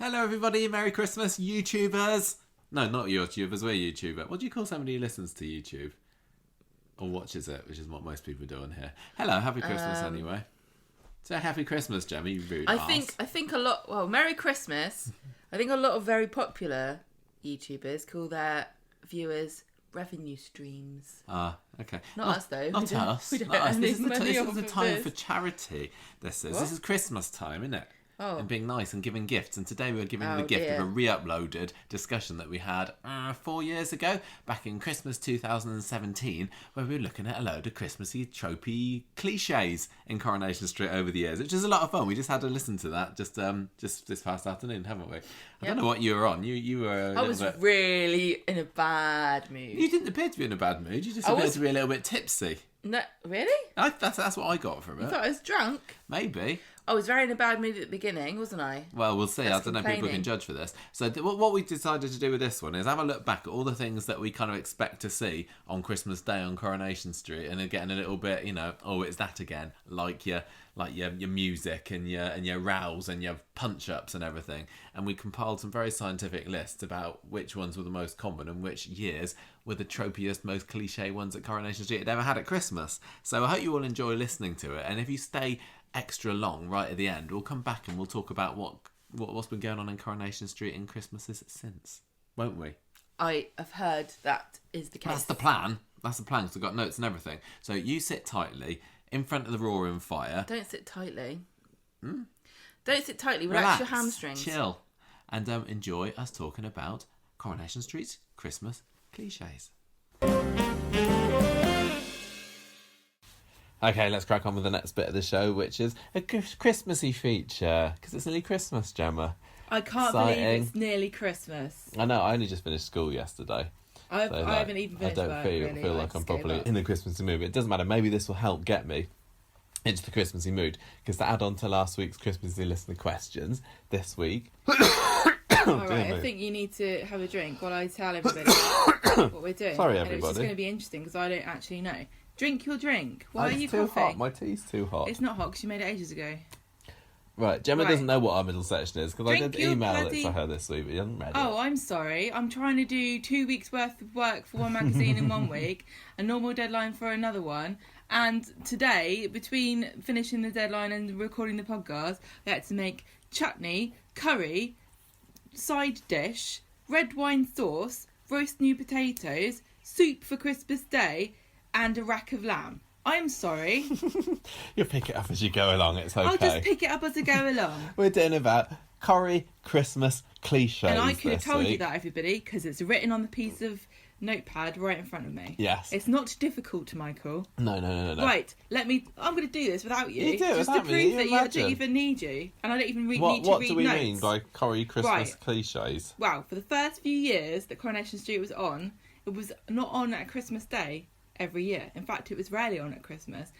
Hello everybody, Merry Christmas, YouTubers. No, not YouTubers, we're YouTuber. What do you call somebody who listens to YouTube? Or watches it, which is what most people do on here. Hello, happy Christmas anyway. So happy Christmas, Gemma, you rude I arse. think a lot, well, Merry Christmas. I think a lot of very popular YouTubers call their viewers revenue streams. Ah, okay. Not us though. Not us. We don't Not us. earn This any money is off the of time this. for charity. This What? is Christmas time, isn't it? Oh. And being nice and giving gifts. And today we're giving Oh, the gift dear. of a re-uploaded discussion that we had 4 years ago, back in Christmas 2017, where we were looking at a load of Christmassy, tropey cliches in Coronation Street over the years, which is a lot of fun. We just had to listen to that just this past afternoon, haven't we? I don't know what you were on. You were. I was really in a bad mood. You didn't appear to be in a bad mood. You just appeared to be a little bit tipsy. No, really? That's what I got from I it. thought I was drunk. Maybe. I was very in a bad mood at the beginning, wasn't I? Well, we'll see. I don't know if people complaining. can judge for this. So what we decided to do with this one is have a look back at all the things that we kind of expect to see on Christmas Day on Coronation Street, and then getting a little bit, it's that again, like your music and your rows and your punch ups and everything. And we compiled some very scientific lists about which ones were the most common and which years were the tropiest, most cliche ones that Coronation Street had ever had at Christmas. So I hope you all enjoy listening to it. And if you stay extra long right at the end, we'll come back and we'll talk about what's been going on in Coronation Street in Christmases since, won't we? I have heard that is the case. That's the plan because we've got notes and everything. So you sit tightly in front of the roaring fire. Don't sit tightly. Don't sit tightly. Relax Relax, your hamstrings. chill, and enjoy us talking about Coronation Street's Christmas cliches. Okay, let's crack on with the next bit of the show, which is a Christmassy feature, because it's nearly Christmas, Gemma. I can't believe it's nearly Christmas. I know, I only just finished school yesterday. I haven't even finished I don't work, feel really. I like I'm just gave properly up. in the Christmassy mood. It doesn't matter, maybe this will help get me into the Christmassy mood, because to add on to last week's Christmassy listener questions, this week... All right, me. I think you need to have a drink while I tell everybody what we're doing. Sorry, And it's just everybody. going to be interesting because I don't actually know. Drink your drink. Why It's are you too coughing? hot. My tea's too hot. It's not hot because you made it ages ago. Right, Gemma Right. doesn't know what our middle section is because I Drink did your email bloody- it to her this week, but she hasn't read Oh, it. I'm sorry. I'm trying to do 2 weeks worth of work for one magazine in 1 week, a normal deadline for another one. And today, between finishing the deadline and recording the podcast, I had to make chutney, curry, side dish, red wine sauce, roast new potatoes, soup for Christmas Day, and a rack of lamb. I'm sorry. You'll pick it up as you go along, it's okay. I'll just pick it up as I go along. We're doing about Corrie Christmas cliches And I could have this told you week. that, everybody, because it's written on the piece of notepad right in front of me. Yes. It's not difficult, Michael. No. Right, I'm going to do this without you. You do it just to without me, prove you that I imagine. don't even need you. And I don't even need to What read do we notes. mean by Corrie Christmas Right. cliches? Well, for the first few years that Coronation Street was on, it was not on at Christmas Day every year. In fact, it was rarely on at Christmas.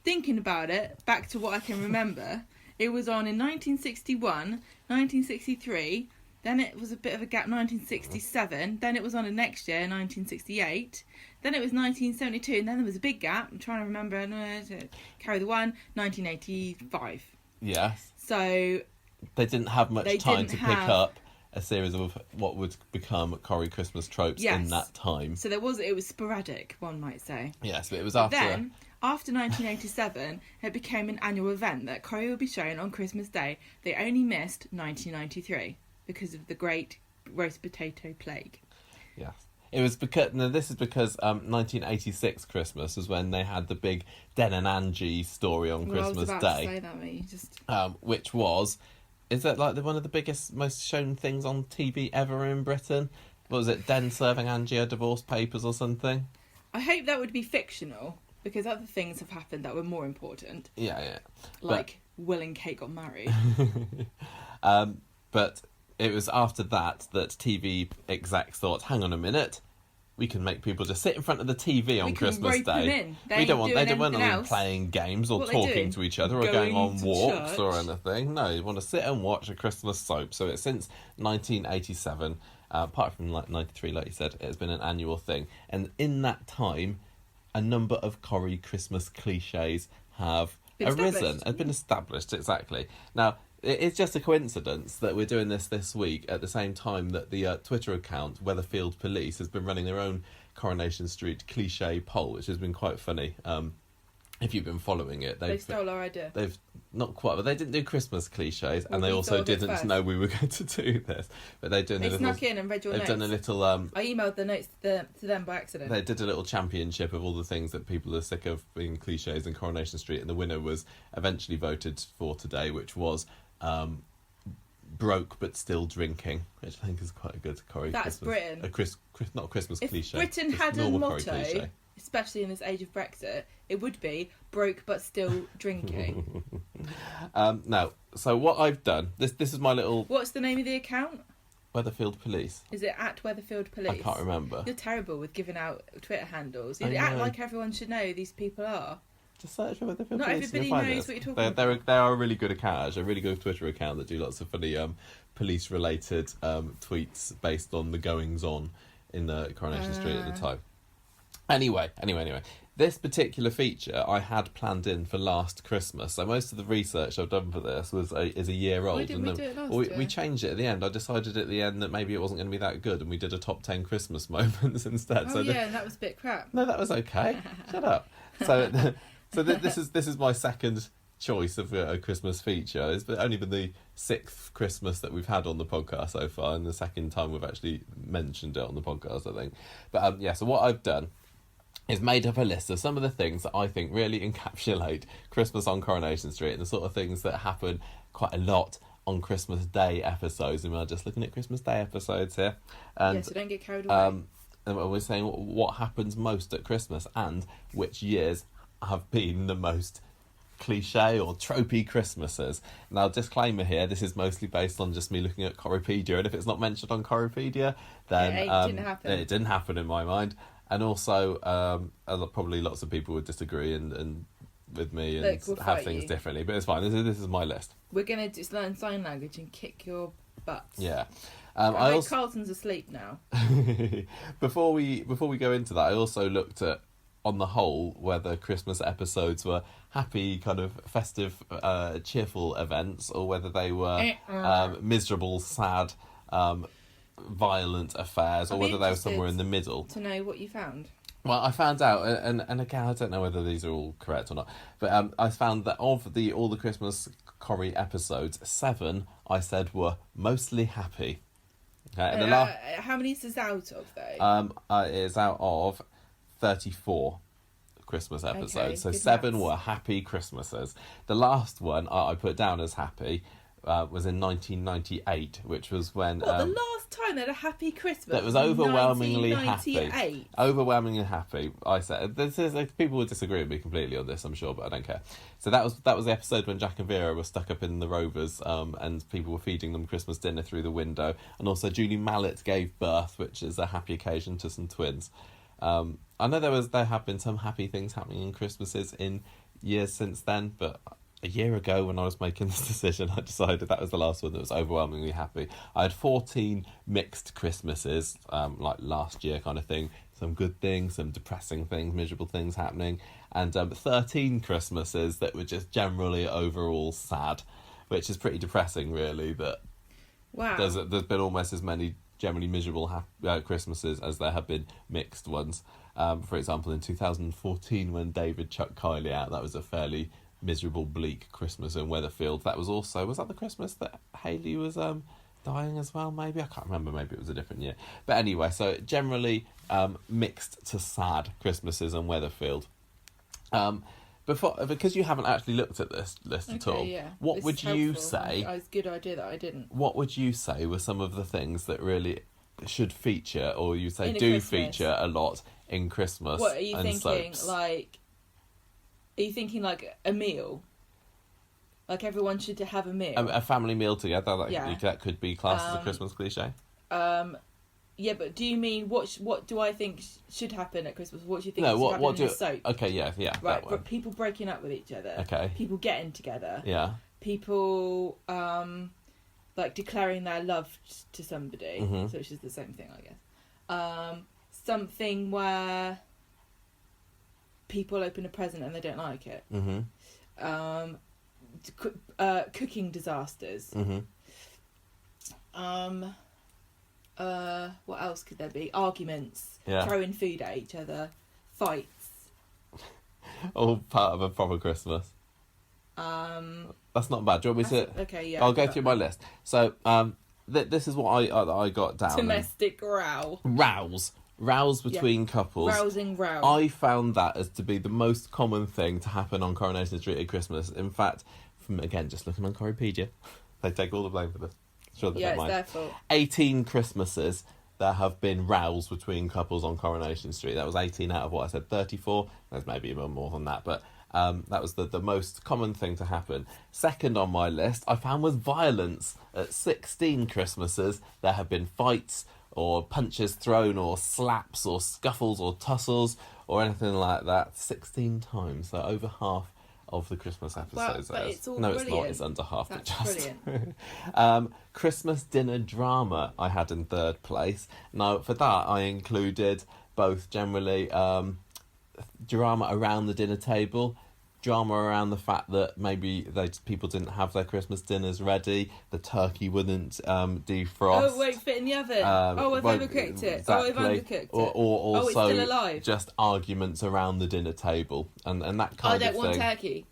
Thinking about it, back to what I can remember, it was on in 1961, 1963, then it was a bit of a gap, 1967, then it was on the next year, 1968, then it was 1972, and then there was a big gap, I'm trying to remember, carry the one, 1985. Yes. So, They didn't have much They time didn't to pick have- up a series of what would become Corrie Christmas tropes in Yes. that time. so it was sporadic, one might say. Yes, but it was But after... then, after 1987, it became an annual event that Corrie would be shown on Christmas Day. They only missed 1993 because of the Great Roast Potato Plague. Yes. It was because... No, this is because 1986 Christmas was when they had the big Den and Angie story on Well, Christmas I was about Day. to say that, but you just... Which was... Is that like one of the biggest, most shown things on TV ever in Britain? What was it, Den serving Angie her divorce papers or something? I hope that would be fictional, because other things have happened that were more important. Yeah. Like Will and Kate got married. But it was after that TV execs thought, hang on a minute, we can make people just sit in front of the TV on We can Christmas rope them Day. in. They We ain't don't want doing they don't want them anything else. playing games or What they talking doing? to each other or Going going on to walks or church. anything. No, you want to sit and watch a Christmas soap. So it's since 1987, apart from like 93, like you said, it's been an annual thing. And in that time, a number of Corrie Christmas cliches have Has been established, exactly. Now, it's just a coincidence that we're doing this week at the same time that the Twitter account, Weatherfield Police, has been running their own Coronation Street cliché poll, which has been quite funny. If you've been following it, they stole our idea. They've not quite, but they didn't do Christmas cliches, and they also didn't know we were going to do this. But they snuck in and read your notes. They've done a little. I emailed the notes to them by accident. They did a little championship of all the things that people are sick of being cliches in Coronation Street, and the winner was eventually voted for today, which was broke but still drinking, which I think is quite a good Corrie. That's Britain. Not a Christmas if cliche. Britain had a motto, especially in this age of Brexit, it would be broke but still drinking. Now, so what I've done, this is my little... What's the name of the account? Weatherfield Police. Is it at Weatherfield Police? I can't remember. You're terrible with giving out Twitter handles. You act like everyone should know who these people are. Just search for Weatherfield Not Police. everybody knows what you're talking about. They are a really good account, actually, a really good Twitter account that do lots of funny police-related tweets based on the goings-on in the Coronation Street at the time. Anyway. This particular feature I had planned in for last Christmas. So most of the research I've done for this is a year old. Why didn't we do it last year? We changed it at the end. I decided at the end that maybe it wasn't going to be that good, and we did a top 10 Christmas moments instead. And that was a bit crap. No, that was okay. Shut up. So this is my second choice of a Christmas feature. It's only been the 6th Christmas that we've had on the podcast so far, and the second time we've actually mentioned it on the podcast, I think. But so what I've done is made up a list of some of the things that I think really encapsulate Christmas on Coronation Street, and the sort of things that happen quite a lot on Christmas Day episodes. And we're just looking at Christmas Day episodes here. And, so don't get carried away. And we're saying what happens most at Christmas and which years have been the most cliche or tropey Christmases. Now, disclaimer here, this is mostly based on just me looking at Corriepedia, and if it's not mentioned on Corriepedia, then it didn't happen in my mind. And also, probably lots of people would disagree and with me and have things differently, but it's fine. This is my list. We're gonna just learn sign language and kick your butts. Yeah. Carlton's asleep now. Before we go into that, I also looked at, on the whole, whether Christmas episodes were happy, kind of festive, cheerful events, or whether they were miserable, sad, violent affairs, or whether they were somewhere in the middle. To know what you found. Well, I found out, and again, I don't know whether these are all correct or not, but I found that of all the Christmas Corrie episodes, 7 I said were mostly happy. Okay, and how many is this out of though? It's out of 34 Christmas episodes, okay, so 7 were happy Christmases. The last one I put down as happy was in 1998, which was when... the last time they had a happy Christmas? That was overwhelmingly happy. Overwhelmingly happy, I said. People would disagree with me completely on this, I'm sure, but I don't care. So that was the episode when Jack and Vera were stuck up in the Rovers, and people were feeding them Christmas dinner through the window. And also Julie Mallet gave birth, which is a happy occasion, to some twins. I know there have been some happy things happening in Christmases in years since then, but a year ago when I was making this decision, I decided that was the last one that was overwhelmingly happy. I had 14 mixed Christmases, like last year kind of thing. Some good things, some depressing things, miserable things happening. And 13 Christmases that were just generally overall sad, which is pretty depressing, really. But wow, there's been almost as many generally miserable Christmases as there have been mixed ones. For example, in 2014, when David chucked Kylie out, that was a fairly miserable, bleak Christmas in Weatherfield. That was that the Christmas that Hayley was dying as well, maybe? I can't remember, maybe it was a different year. But anyway, so generally mixed to sad Christmases in Weatherfield. Because you haven't actually looked at this list at all, what would you say... It's a good idea that I didn't. What would you say were some of the things that really should feature, or you say feature a lot in Christmas? What are you and thinking, soaps? Are you thinking like a meal? Like everyone should have a meal? A family meal together, that could be classed as a Christmas cliche? Yeah, but do you mean what do I think should happen at Christmas? What do you think should happen in a soap? Okay, yeah. Right, but people breaking up with each other. Okay. People getting together. Yeah. People like declaring their love to somebody, mm-hmm. so which is the same thing, I guess. Something where people open a present and they don't like it. Mm-hmm. cooking disasters. What else could there be? Arguments, throwing food at each other, fights. All part of a proper Christmas. That's not bad. Do you want me to? Okay, yeah. I'll go through my list. So, this is what I got down. Domestic row. Rows between couples. Rousing row. I found that as to be the most common thing to happen on Coronation Street at Christmas. In fact, from again just looking on Corriepedia, they take all the blame for this. Sure, they don't mind. It's their fault. 18 Christmases there have been rows between couples on Coronation Street. That was 18 out of what I said, 34. There's maybe even more than that, but that was the most common thing to happen. Second on my list, I found was violence. At 16 Christmases, there have been fights or punches thrown or slaps or scuffles or tussles or anything like that. 16 times, so over half of the Christmas episodes. But it's all no, brilliant. it's not. It's under half. That's but just brilliant. Christmas dinner drama I had in third place. Now, for that, I included both generally drama around the dinner table, drama around the fact that maybe people didn't have their Christmas dinners ready, the turkey wouldn't defrost. Oh, won't fit in the oven. I've overcooked it. Exactly. I've undercooked it. Or also it's still alive. just arguments around the dinner table and that kind of thing. I don't want turkey.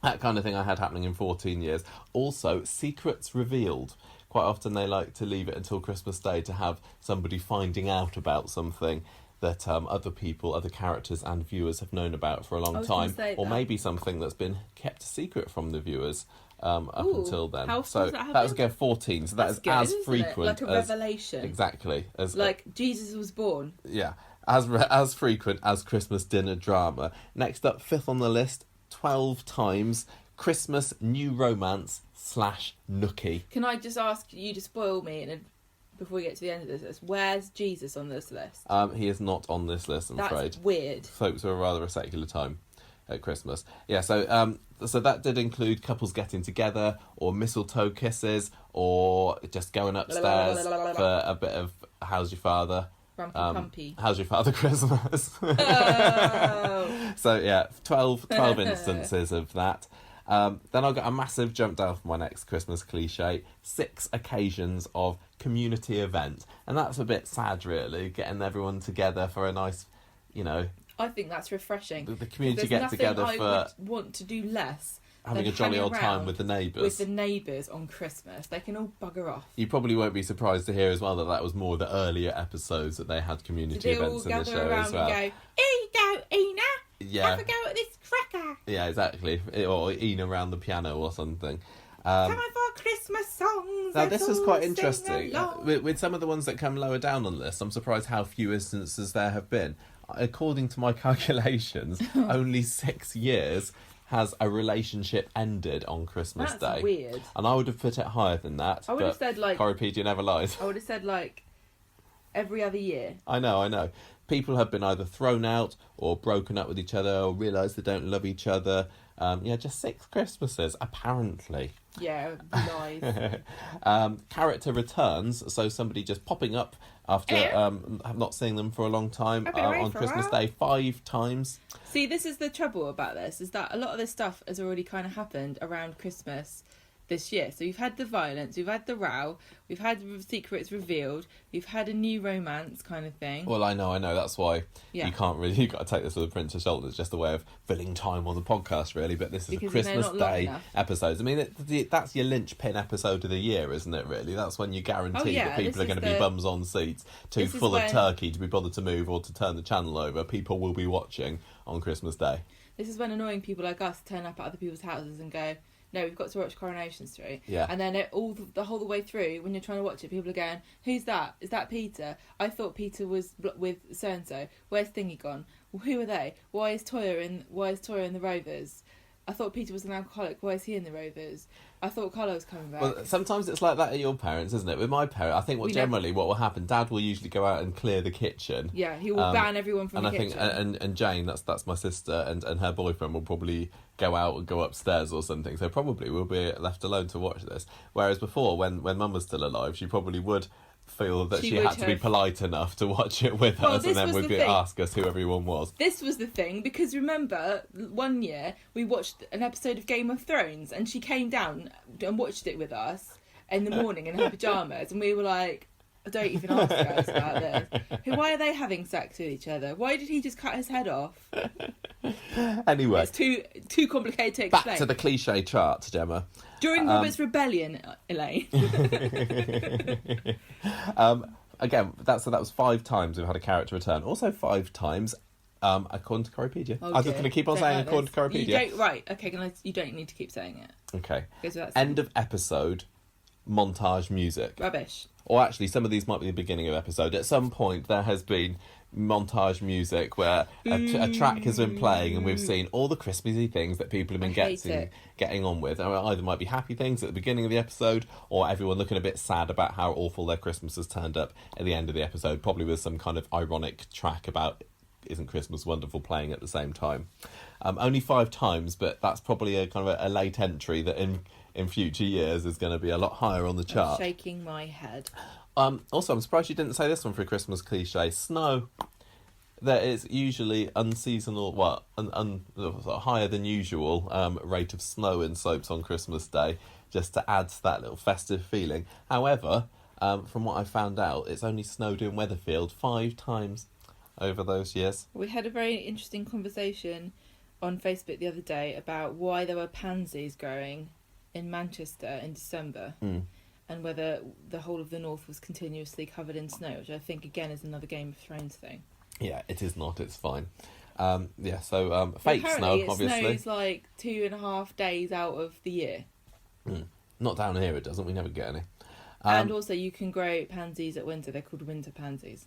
That kind of thing I had happening in 14 years. Also, secrets revealed. Quite often they like to leave it until Christmas Day to have somebody finding out about something that other people, other characters and viewers have known about for a long time. Or maybe something that's been kept secret from the viewers up until then. How so that was again 14, so that's good, as frequent like a revelation. Exactly. Like Jesus was born. Yeah. As frequent as Christmas dinner drama. Next up, fifth on the list, 12 times, Christmas new romance / nookie. Can I just ask you to spoil me before we get to the end of this? Where's Jesus on this list? He is not on this list, I'm afraid. That's weird. Folks are rather a secular time at Christmas. Yeah, so that did include couples getting together, or mistletoe kisses, or just going upstairs for a bit of how's your father? Rumpy-pumpy. How's your father Christmas? Oh. So yeah, 12 instances of that. Then I got a massive jump down for my next Christmas cliche, 6 occasions of community event. And that's a bit sad, really, getting everyone together for a nice, I think that's refreshing. The community get together for... I would want to do less having a jolly old time with the neighbours. With the neighbours on Christmas. They can all bugger off. You probably won't be surprised to hear as well that was more the earlier episodes that they had community events in the show as well. And go, here you go, Ina! Yeah. Have a go at this cracker! Yeah, exactly. Or Ina around the piano or something. Time for Christmas songs. Now, this is quite interesting. With some of the ones that come lower down on the list, I'm surprised how few instances there have been. According to my calculations, only 6 years has a relationship ended on Christmas Day. That's weird. And I would have put it higher than that. I would have said Corriepedia never lies. I would have said every other year. I know. People have been either thrown out or broken up with each other or realised they don't love each other. Just 6 Christmases, apparently. Yeah, lies. Character returns, so somebody just popping up after not seeing them for a long time on Christmas Day 5 times. See, this is the trouble about this, is that a lot of this stuff has already kind of happened around Christmas this year. So we've had the violence, we've had the row, we've had secrets revealed, we've had a new romance kind of thing. Well, I know. That's why you can't really. You've got to take this with a pinch of salt. It's just a way of filling time on the podcast, really. But this is a Christmas Day episode. I mean, that's your linchpin episode of the year, isn't it? Really, that's when you guarantee that people are going to be bums on seats, too full of turkey to be bothered to move or to turn the channel over. People will be watching on Christmas Day. This is when annoying people like us turn up at other people's houses and go, no, we've got to watch Coronation Street. Yeah. And then the whole way through, when you're trying to watch it, people are going, who's that? Is that Peter? I thought Peter was with so-and-so. Where's Thingy gone? Well, who are they? Why is Toya in the Rovers? I thought Peter was an alcoholic. Why is he in the Rovers? I thought Carlo was coming back. Well, sometimes it's like that at your parents, isn't it? With my parent, I think what will happen, Dad will usually go out and clear the kitchen. Yeah, he will ban everyone from the kitchen. And Jane, that's my sister, and her boyfriend will probably go out and go upstairs or something. So probably we'll be left alone to watch this. Whereas before, when Mum was still alive, she probably would feel that she would had to be have. polite enough to watch it with Well, us, and this then was would the be thing. ask us who everyone was. This was the thing, because remember, one year we watched an episode of Game of Thrones and she came down and watched it with us in the morning in her pyjamas, and we were like, don't even ask us about this. Why are they having sex with each other? Why did he just cut his head off? Anyway, It's too complicated to explain. back to the cliche chart, Gemma. During Robert's rebellion, Elaine. Again, that was 5 times we've had a character return. Also 5 times, according to Corriepedia. Oh, I was just going to keep on saying like according to Coriepedia. Right, okay, you don't need to keep saying it. Okay. Because that's End of episode, montage music. rubbish. Or actually, some of these might be the beginning of episode. At some point, there has been montage music where a track has been playing and we've seen all the Christmassy things that people have been getting on with. Either might be happy things at the beginning of the episode, or everyone looking a bit sad about how awful their Christmas has turned up at the end of the episode, probably with some kind of ironic track about "Isn't Christmas Wonderful" playing at the same time. Only 5 times, but that's probably a kind of a late entry that in future years is going to be a lot higher on the chart. I'm shaking my head. Also, I'm surprised you didn't say this one for a Christmas cliche. Snow. There is usually unseasonal, sort of higher than usual rate of snow in soaps on Christmas Day, just to add to that little festive feeling. However, from what I found out, it's only snowed in Weatherfield 5 times over those years. We had a very interesting conversation on Facebook the other day about why there were pansies growing in Manchester in December, and whether the whole of the north was continuously covered in snow, which I think again is another Game of Thrones thing. Yeah, it is not. It's fine. So fake snow, obviously. It snows like 2.5 days out of the year. Not down here, it doesn't. We never get any. And also, you can grow pansies at winter. They're called winter pansies.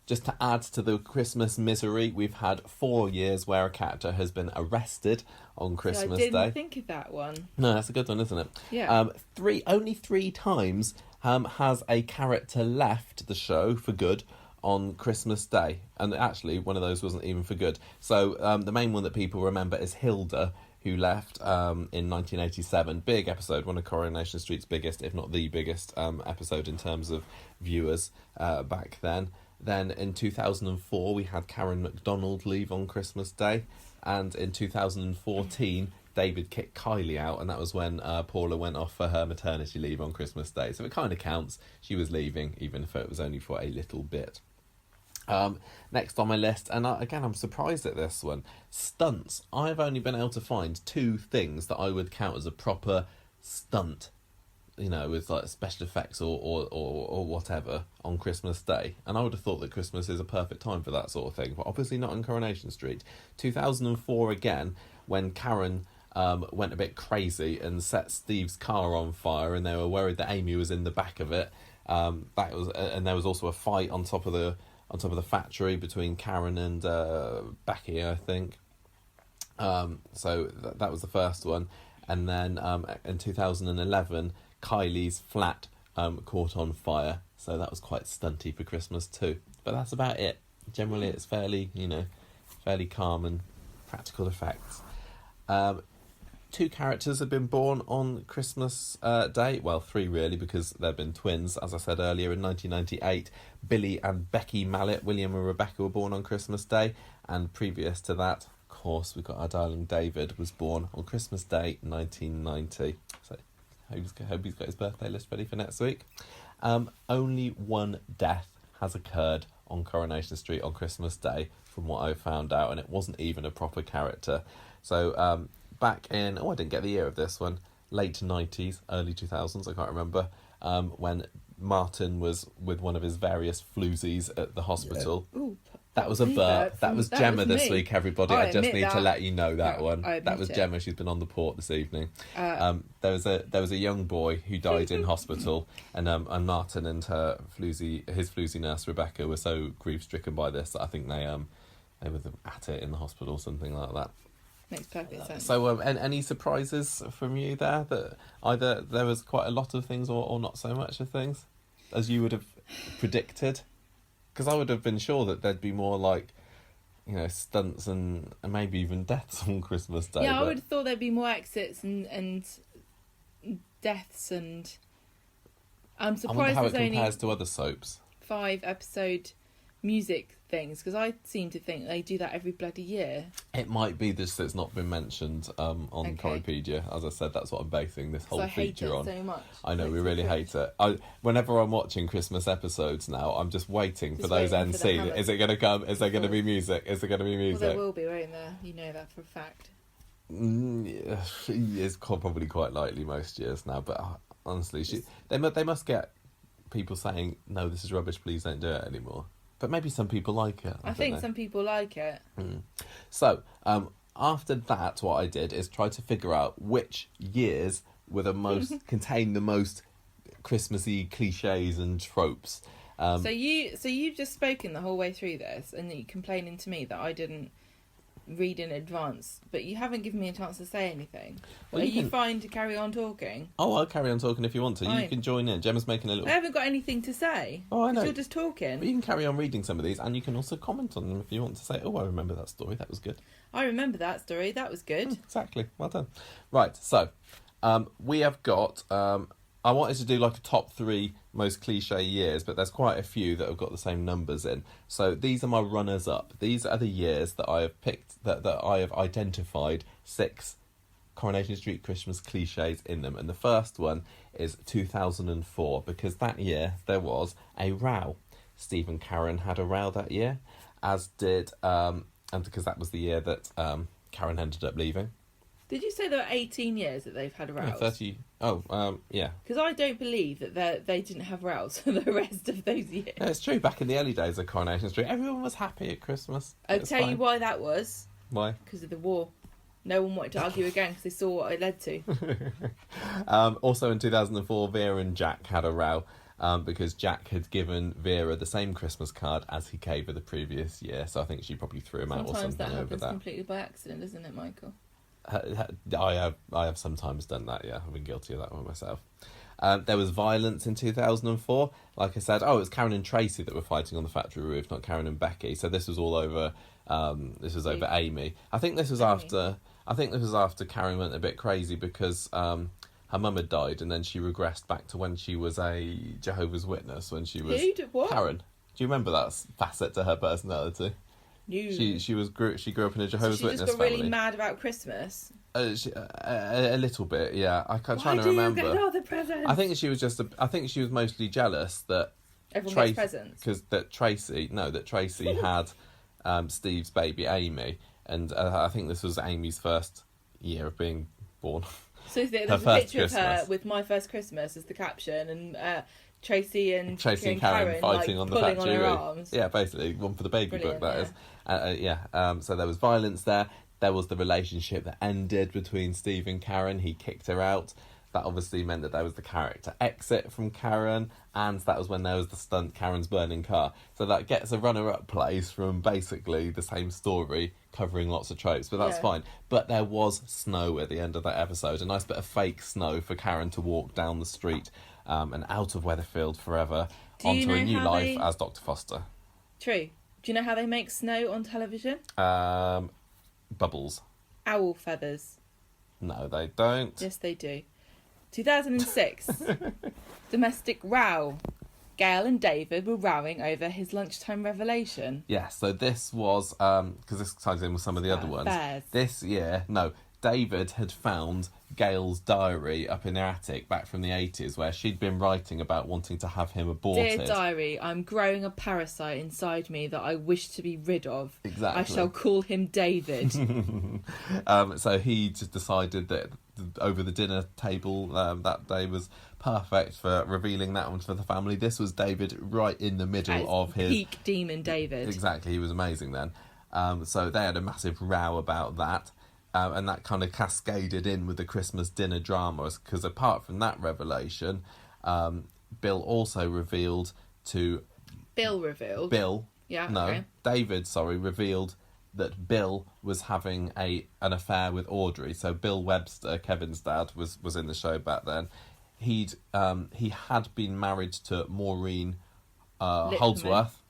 Just to add to the Christmas misery, we've had 4 years where a character has been arrested on Christmas Day. I didn't think of that one. No, that's a good one, isn't it? Yeah. Only 3 times has a character left the show for good on Christmas Day. And actually, one of those wasn't even for good. So the main one that people remember is Hilda, who left in 1987. Big episode, one of Coronation Street's biggest, if not the biggest episode in terms of viewers back then. Then in 2004, we had Karen MacDonald leave on Christmas Day. And in 2014, David kicked Kylie out, and that was when Paula went off for her maternity leave on Christmas Day. So it kind of counts. She was leaving, even if it was only for a little bit. Next on my list, and again, I'm surprised at this one, stunts. I've only been able to find 2 things that I would count as a proper stunt, with like special effects or whatever on Christmas Day. And I would have thought that Christmas is a perfect time for that sort of thing, but obviously not on Coronation Street. 2004 again, when Karen went a bit crazy and set Steve's car on fire, and they were worried that Amy was in the back of it. And there was also a fight on top of the factory between Karen and Becky, I think. So that was the first one. And then in 2011, Kylie's flat caught on fire. So that was quite stunty for Christmas too. But that's about it. Generally, it's fairly calm and practical effects. 2 characters have been born on Christmas Day. Well, 3 really, because they've been twins. As I said earlier, in 1998, Billy and Becky Mallet, William and Rebecca, were born on Christmas Day. And previous to that, of course, we've got our darling David, was born on Christmas Day, 1990. So hope he's got his birthday list ready for next week. Only 1 death has occurred on Coronation Street on Christmas Day, from what I found out, and it wasn't even a proper character. So back in, I didn't get the year of this one, late 90s, early 2000s, I can't remember, when Martin was with one of his various floozies at the hospital. Yeah. Ooh, that was a burp. That was Gemma this week, everybody. I just need to let you know that one. That was Gemma. She's been on the port this evening. There was a young boy who died in hospital, and Martin and his floozy nurse Rebecca were so grief stricken by this that I think they were at it in the hospital, something like that. Makes perfect sense. So, any surprises from you there, that either there was quite a lot of things or not so much of things, as you would have predicted? Because I would have been sure that there'd be more like, stunts and maybe even deaths on Christmas Day. Yeah, I would have thought there'd be more exits and deaths and I'm I wonder surprised how it there's only compares to other soaps. 5-episode music things, because I seem to think they do that every bloody year. It might be this that's not been mentioned on Okay. Corriepedia. As I said, that's what I'm basing this whole I hate feature it on. so much. I know, Makes we me really cringe. hate it. Whenever I'm watching Christmas episodes now, I'm just waiting for Just those waiting end for the scenes. hammer. Is it going to come? Is there going to be music? Is there going to be Well, music? there will be, won't there? You know that for a fact. Yeah, it's probably quite likely most years now, but honestly, they must get people saying, no, this is rubbish, please don't do it anymore. But maybe some people like it. I think some people like it. So, after that, what I did is try to figure out which years were the most contain the most Christmassy cliches and tropes. So you've just spoken the whole way through this, and you're complaining to me that I didn't read in advance, but you haven't given me a chance to say anything. Well, Are you you can- fine to carry on talking? Oh, I'll carry on talking if you want to. You Fine. can join in. Gemma's making a little... I haven't got anything to say. Oh, I 'cause know. You're just talking. But you can carry on reading some of these, and you can also comment on them if you want to say, oh, I remember that story, that was good. I remember that story. That was good. Exactly, well done. Right, so, we have got... I wanted to do like a top 3 most cliche years, but there's quite a few that have got the same numbers in. So these are my runners-up. These are the years that I have picked, that I have identified 6 Coronation Street Christmas cliches in them. And the first one is 2004, because that year there was a row. Steve and Karen had a row that year, as did, and because that was the year that Karen ended up leaving. Did you say there were 18 years that they've had rows? 30. Oh, yeah. Because I don't believe that they didn't have rows for the rest of those years. Yeah, it's true. Back in the early days of Coronation Street, everyone was happy at Christmas. I'll It's tell you fine. why that was. Why? Because of the war. No one wanted to argue again because they saw what it led to. Also in 2004, Vera and Jack had a row because Jack had given Vera the same Christmas card as he gave her the previous year. So I think she probably threw him out or Sometimes something that over happens that. completely by accident, doesn't it, Michael? I have sometimes done that, yeah. I've been guilty of that one myself. There was violence in 2004. Like I said, it was Karen and Tracy that were fighting on the factory roof, not Karen and Becky. So this was all over. This was over Amy. I think this was after Karen went a bit crazy because her mum had died, and then she regressed back to when she was a Jehovah's Witness. When she was What? Karen. Do you remember that facet to her personality? You. She grew up in a Jehovah's She Witness just got family. really mad about Christmas. A little bit, yeah. I'm trying to Why remember. do you get all the presents? I think she was I think she was mostly jealous that Everyone gets presents. because that Tracy had Steve's baby Amy, and I think this was Amy's first year of being born. So there's her a first picture of her Christmas. with "My First Christmas" as the caption, and Tracy and Karen fighting like, on the pulling factory on her roof. arms. Yeah, basically one for the baby Brilliant, book. That is. So there was violence there. There was the relationship that ended between Steve and Karen. He kicked her out. That obviously meant that there was the character exit from Karen, and that was when there was the stunt Karen's burning car. So that gets a runner-up place from basically the same story, covering lots of tropes, but that's fine. But there was snow at the end of that episode, a nice bit of fake snow for Karen to walk down the street and out of Weatherfield forever onto a new life as Dr. Foster. True. Do you know how they make snow on television? Bubbles. Owl feathers. No, they don't. Yes, they do. 2006. Domestic row. Gail and David were rowing over his lunchtime revelation. Yeah, so this was, because this ties in with some of the other ones. Bears. This year, David had found Gail's diary up in the attic back from the 80s where she'd been writing about wanting to have him aborted. Dear diary, I'm growing a parasite inside me that I wish to be rid of. Exactly. I shall call him David. So he just decided that over the dinner table that day was perfect for revealing that one for the family. This was David right in the middle of his... Peak demon David. Exactly, he was amazing then. So they had a massive row about that. And that kind of cascaded in with the Christmas dinner dramas, because apart from that revelation, Bill also revealed to... David, revealed that Bill was having an affair with Audrey. So Bill Webster, Kevin's dad, was in the show back then. He had been married to Maureen Holdsworth.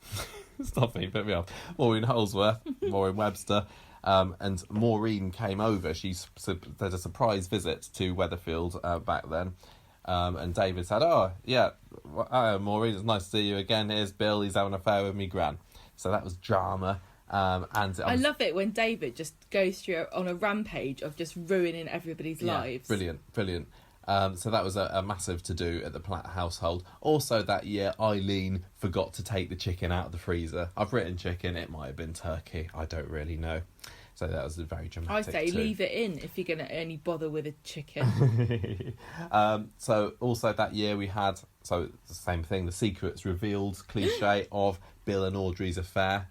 Stop me, put me off. Maureen Holdsworth, Maureen Webster. And Maureen came over. She did a surprise visit to Weatherfield back then. And David said, "Oh yeah, Maureen, it's nice to see you again. Here's Bill. He's having an affair with me gran." So that was drama. I love it when David just goes through on a rampage of just ruining everybody's lives. Brilliant. So that was a massive to-do at the Platt household. Also that year, Eileen forgot to take the chicken out of the freezer. I've written chicken, it might have been turkey, I don't really know. So that was a very dramatic I say leave it in if you're going to only bother with a chicken. So also that year we had, so the same thing, the secrets revealed cliche of Bill and Audrey's affair.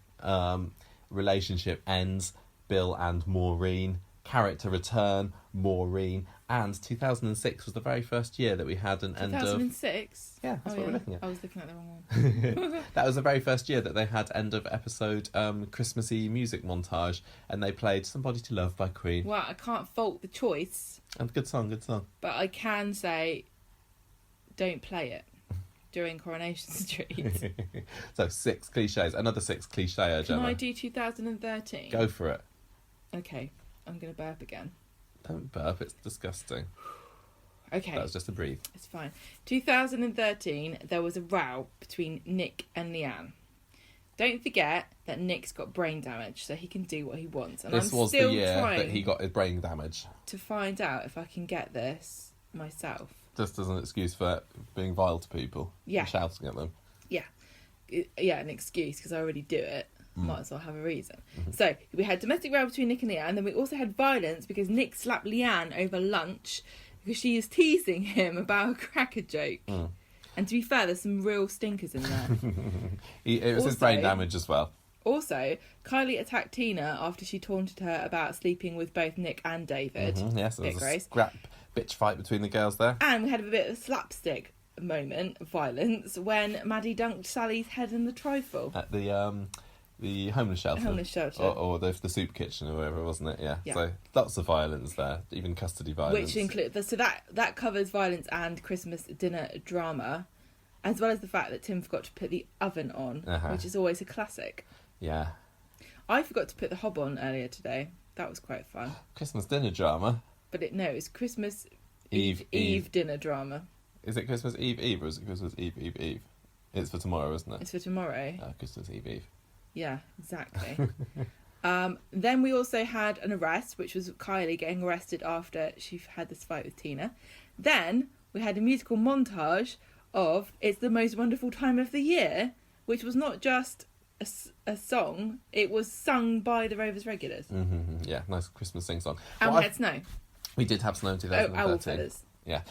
Relationship ends, Bill and Maureen. Character return, Maureen. And 2006 was the very first year that we had an end of... 2006? Yeah, that's what we're looking at. I was looking at the wrong one. That was the very first year that they had end of episode Christmassy music montage, and they played Somebody to Love by Queen. Well, I can't fault the choice. And good song. But I can say, don't play it during Coronation Street. So 6 cliches, another 6 cliche, Gemma. Can I do 2013? Go for it. Okay, I'm going to burp again. Don't burp, it's disgusting. Okay. That was just a breathe. It's fine. 2013, there was a row between Nick and Leanne. Don't forget that Nick's got brain damage, so he can do what he wants. And This I'm was still the year trying that he got his brain damage. to find out if I can get this myself. Just as an excuse for being vile to people. Yeah. And shouting at them. Yeah, an excuse, because I already do it. Might as well have a reason. Mm-hmm. So, we had domestic row between Nick and Leanne, and then we also had violence because Nick slapped Leanne over lunch because she was teasing him about a cracker joke. And to be fair, there's some real stinkers in there. It was his brain damage as well. Also, Kylie attacked Tina after she taunted her about sleeping with both Nick and David. Yes, there was a Grace. scrap bitch fight between the girls there. And we had a bit of a slapstick moment of violence when Maddie dunked Sally's head in the trifle. At the homeless shelter. Homeless shelter. Or the soup kitchen or whatever, wasn't it? Yeah. Yeah. So lots of violence there, even custody violence. Which includes... So that covers violence and Christmas dinner drama, as well as the fact that Tim forgot to put the oven on, which is always a classic. Yeah. I forgot to put the hob on earlier today. That was quite fun. Christmas dinner drama? But it's Christmas Eve dinner drama. Is it Christmas Eve or is it Christmas Eve? It's for tomorrow, isn't it? It's for tomorrow. Christmas Eve. Yeah, exactly. Then we also had an arrest, which was Kylie getting arrested after she had this fight with Tina. Then we had a musical montage of It's the Most Wonderful Time of the Year, which was not just a song, it was sung by the Rovers regulars. Yeah, nice Christmas sing-song. And we had snow. We did have snow in 2013. Owl feathers. Yeah.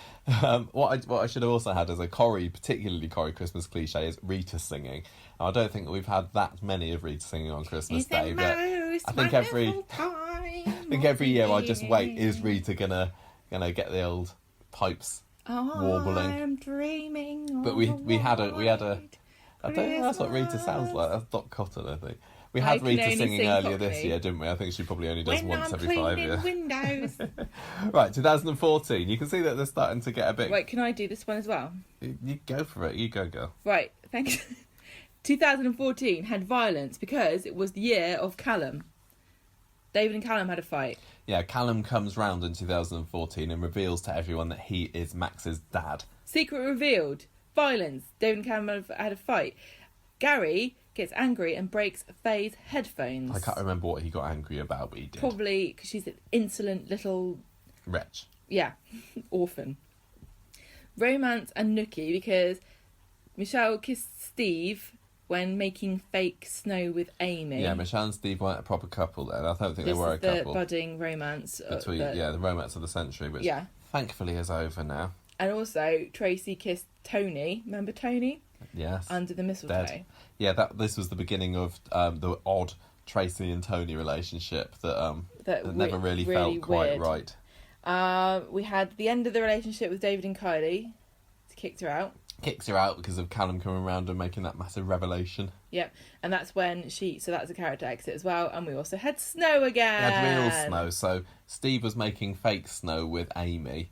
What I should have also had as a particularly Corrie Christmas cliche is Rita singing. I don't think that we've had that many of Rita singing on Christmas Day, but I think every year I just wait, is Rita gonna get the old pipes warbling? I'm dreaming. But we had a I don't know, that's what Rita sounds like. That's Dot Cotton, I think. We had Rita singing earlier this year, didn't we? I think she probably only does once every 5 years. Windows. Right, 2014. You can see that they're starting to get a bit... Wait, can I do this one as well? You go for it. You go, girl. Right, thanks. 2014 had violence because it was the year of Callum. David and Callum had a fight. Yeah, Callum comes round in 2014 and reveals to everyone that he is Max's dad. Secret revealed. Violence. David and Callum had a fight. Gary gets angry and breaks Faye's headphones. I can't remember what he got angry about, but he did. Probably because she's an insolent little... wretch. Yeah, orphan. Romance and Nookie because Michelle kissed Steve when making fake snow with Amy. Yeah, Michelle and Steve weren't a proper couple then. I don't think they were a couple. This is the budding romance. The romance of the century, which thankfully is over now. And also, Tracy kissed Tony. Remember Tony? Yes. Under the mistletoe. Dead. Yeah, this was the beginning of the odd Tracy and Tony relationship that never really felt quite right. We had the end of the relationship with David and Kylie. Kicked her out. Kicks her out because of Callum coming around and making that massive revelation. Yep, and that's when so that's a character exit as well. And we also had snow again. We had real snow. So Steve was making fake snow with Amy.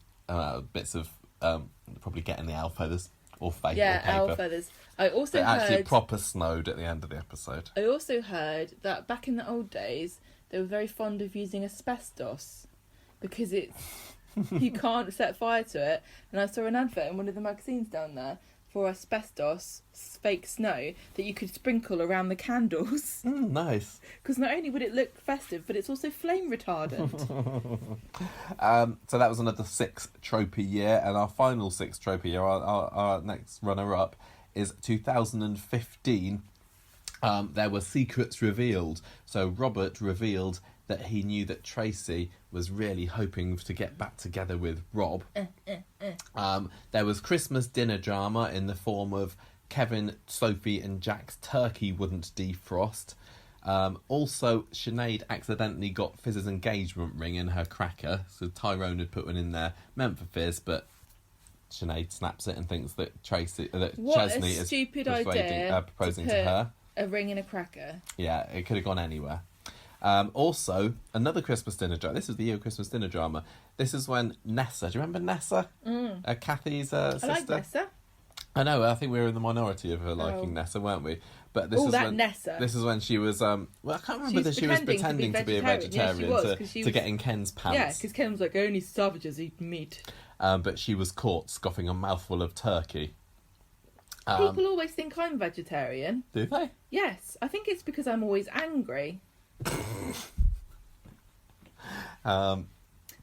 Bits of probably getting the owl feathers or fake or paper. Owl feathers. I also heard actually proper snowed at the end of the episode. I also heard that back in the old days they were very fond of using asbestos because it's You can't set fire to it. And I saw an advert in one of the magazines down there for asbestos fake snow that you could sprinkle around the candles. Nice. Because not only would it look festive, but it's also flame retardant. So that was another 6 tropey year, and our final 6 tropey year, our next runner-up, is 2015. There were secrets revealed. So Robert revealed that he knew that Tracy was really hoping to get back together with Rob. There was Christmas dinner drama in the form of Kevin, Sophie and Jack's turkey wouldn't defrost. Also, Sinead accidentally got Fizz's engagement ring in her cracker. So Tyrone had put one in there meant for Fizz, but Sinead snaps it and thinks that Chesney is proposing to her. A ring in a cracker. Yeah, it could have gone anywhere. Also, another Christmas dinner drama. This is the year of Christmas dinner drama. This is when Nessa, do you remember Nessa? Kathy's sister? I like Nessa. I know, I think we were in the minority of her liking Nessa, weren't we? But this Nessa. This is when she was, well, I can't remember that she was pretending to be a vegetarian to get in Ken's pants. Yeah, because Ken was like, only savages eat meat. But she was caught scoffing a mouthful of turkey. People always think I'm vegetarian. Do they? Yes, I think it's because I'm always angry.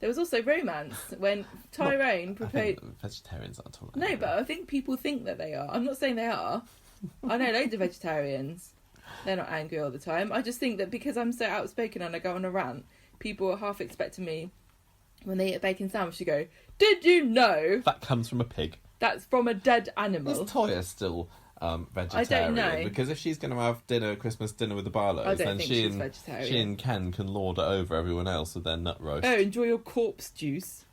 There was also romance when Tyrone proposed. Vegetarians aren't all. No, but I think people think that they are. I'm not saying they are. I know loads of vegetarians. They're not angry all the time. I just think that because I'm so outspoken and I go on a rant, people are half expecting me when they eat a bacon sandwich to go, "Did you know that comes from a pig? That's from a dead animal." Is Toya still vegetarian? I don't know. Because if she's going to have Christmas dinner with the Barlows, then she and Ken can lord it over everyone else with their nut roast. Oh, enjoy your corpse juice.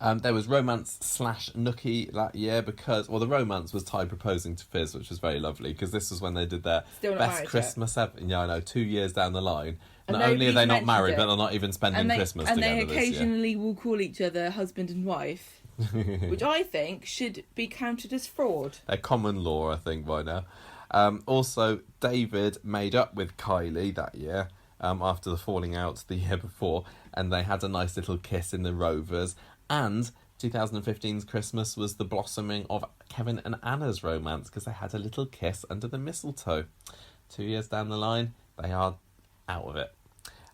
There was romance / nookie that year because, well, the romance was Ty proposing to Fizz, which was very lovely because this was when they did their best Christmas ever. Yeah, I know, 2 years down the line. Not only are they not married, but they're not even spending Christmas together this year. And they occasionally will call each other husband and wife. Which I think should be counted as fraud. They're common law, I think, by now. Also, David made up with Kylie that year after the falling out the year before, and they had a nice little kiss in the Rovers. And 2015's Christmas was the blossoming of Kevin and Anna's romance because they had a little kiss under the mistletoe. 2 years down the line, they are out of it.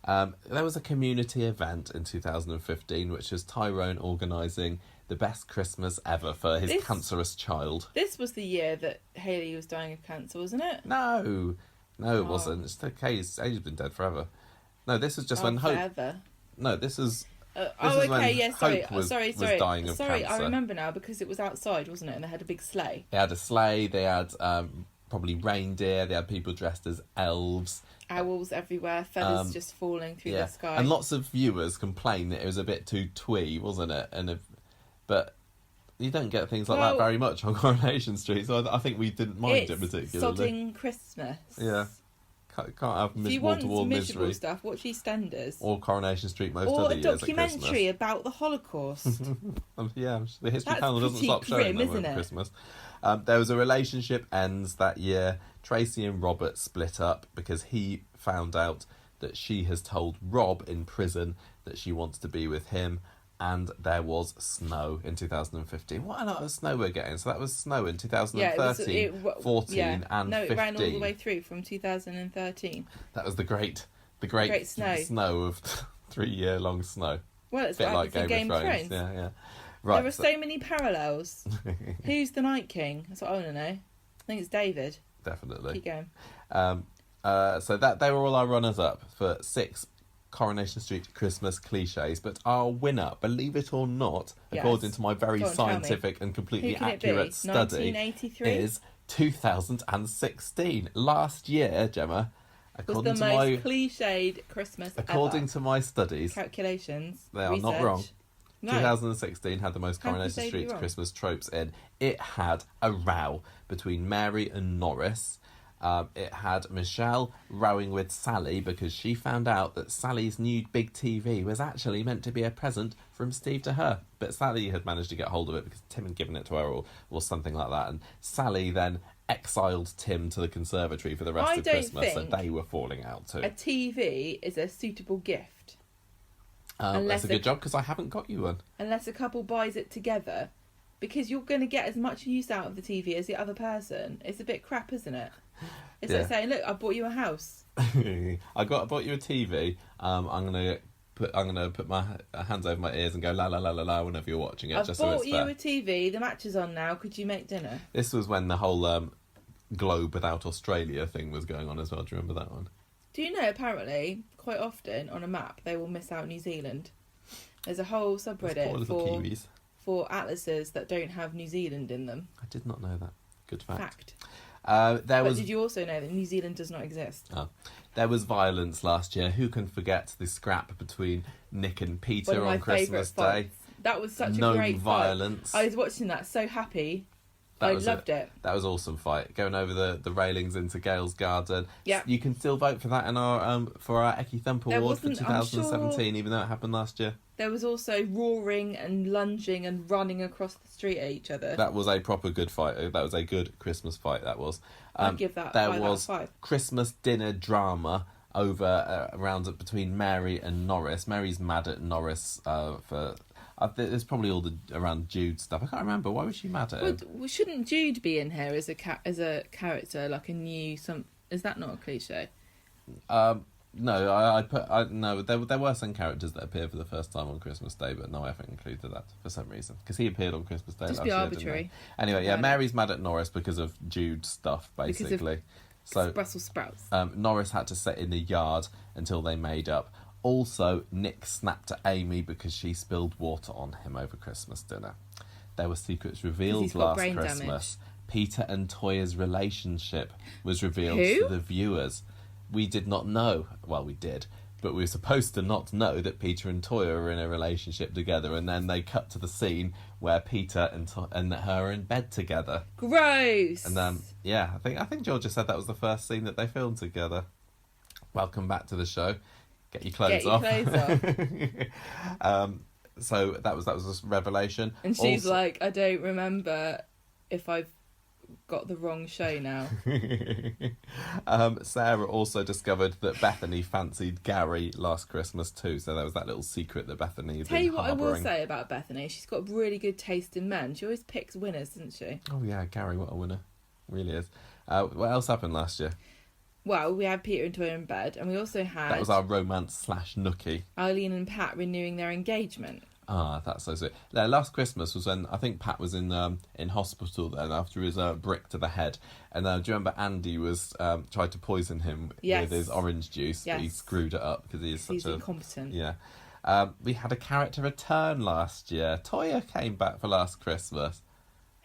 There was a community event in 2015, which was Tyrone organising the best Christmas ever for his cancerous child. This was the year that Hayley was dying of cancer, wasn't it? No, it wasn't. It's okay. He's been dead forever. No, this is just when Hope. Forever. No, this is. Hope was dying of cancer. I remember now because it was outside, wasn't it? And they had a big sleigh. They had a sleigh. They had probably reindeer. They had people dressed as elves. Owls everywhere, feathers just falling through the sky. And lots of viewers complained that it was a bit too twee, wasn't it? But you don't get things like that very much on Coronation Street, so I think we didn't mind it particularly. Sodding Christmas. Yeah. Can't have if you wall to wall miserable misery stuff, watch EastEnders. Or Coronation Street most or other years at Christmas. Or a documentary about the Holocaust. Yeah, the History Channel doesn't stop showing them over Christmas. There was a relationship ends that year. Tracy and Robert split up because he found out that she has told Rob in prison that she wants to be with him. And there was snow in 2015. What a lot of snow we're getting. So that was snow in 2013, 14 and 15. No, it ran all the way through from 2013. That was the great snow of 3 year long snow. Well, it's like Game of Thrones. Yeah. Right, there are so many parallels. Who's the Night King? That's what I want to know. I think it's David. Definitely. Keep going. So that they were all our runners up for 6 Coronation Street Christmas cliches, but our winner, believe it or not, according to my very scientific and completely accurate study, is 2016. Last year, Gemma, according was the to most cliched Christmas according ever. to my studies, calculations, they are research. not wrong. No. 2016 had the most Coronation Street Christmas tropes in. It had a row between Mary and Norris. It had Michelle rowing with Sally because she found out that Sally's new big TV was actually meant to be a present from Steve to her. But Sally had managed to get hold of it because Tim had given it to her or something like that. And Sally then exiled Tim to the conservatory for the rest of Christmas. So they were falling out too. A TV is a suitable gift. Unless That's a good job because I haven't got you one. Unless a couple buys it together. Because you're going to get as much use out of the TV as the other person. It's a bit crap, isn't it? It's like saying, look, I bought you a house. I bought you a TV. I'm gonna put my hands over my ears and go la la la la la whenever you're watching it. I've just bought so it's you fair. a TV. The match is on now. Could you make dinner? This was when the whole globe without Australia thing was going on as well. Do you remember that one? Do you know, apparently, quite often on a map, they will miss out New Zealand. There's a whole subreddit for atlases that don't have New Zealand in them. I did not know that. Good fact. Did you also know that New Zealand does not exist? Oh. There was violence last year. Who can forget the scrap between Nick and Peter on Christmas Day? That was such a no great violence. fight. I was watching that so happy. I loved it. That was an awesome fight. Going over the railings into Gail's garden. Yeah. You can still vote for that in our for our Ecky Thump Award for 2017, even though it happened last year. There was also roaring and lunging and running across the street at each other. That was a proper good fight. That was a good Christmas fight, that was. I'd give that there five was out of 5. Christmas dinner drama over around between Mary and Norris. Mary's mad at Norris for... there's probably all around Jude stuff. I can't remember. Why was she mad at him? Well, shouldn't Jude be in here as a character, like a new... Is that not a cliche? No, no. There were some characters that appeared for the first time on Christmas Day, but no, I haven't included that for some reason because he appeared on Christmas Day. Just last be year, arbitrary. didn't he? Anyway, yeah, Mary's mad at Norris because of Jude's stuff, basically. So Brussels sprouts. Norris had to sit in the yard until they made up. Also, Nick snapped at Amy because she spilled water on him over Christmas dinner. There were secrets revealed last Christmas. Damage. Peter and Toya's relationship was revealed to the viewers. We did not know. Well, we did, but we were supposed to not know that Peter and Toya were in a relationship together. And then they cut to the scene where Peter and her are in bed together. Gross. And I think Georgia said that was the first scene that they filmed together. Welcome back to the show. Get your clothes off. So that was a revelation. And she's like, I don't remember if I've got the wrong show now. Sarah also discovered that Bethany fancied Gary last Christmas too. So there was that little secret that Bethany had been harboring. Tell you what I will say about Bethany. She's got really good taste in men. She always picks winners, doesn't she? Oh yeah, Gary, what a winner. Really is. What else happened last year? Well, we had Peter and Toya in bed, and we also had... That was our romance / nookie. Eileen and Pat renewing their engagement. Ah, that's so sweet. Last Christmas was when I think Pat was in hospital then after his brick to the head. And do you remember Andy was tried to poison him with his orange juice, but he screwed it up because he's incompetent. Yeah. We had a character return last year. Toya came back for last Christmas.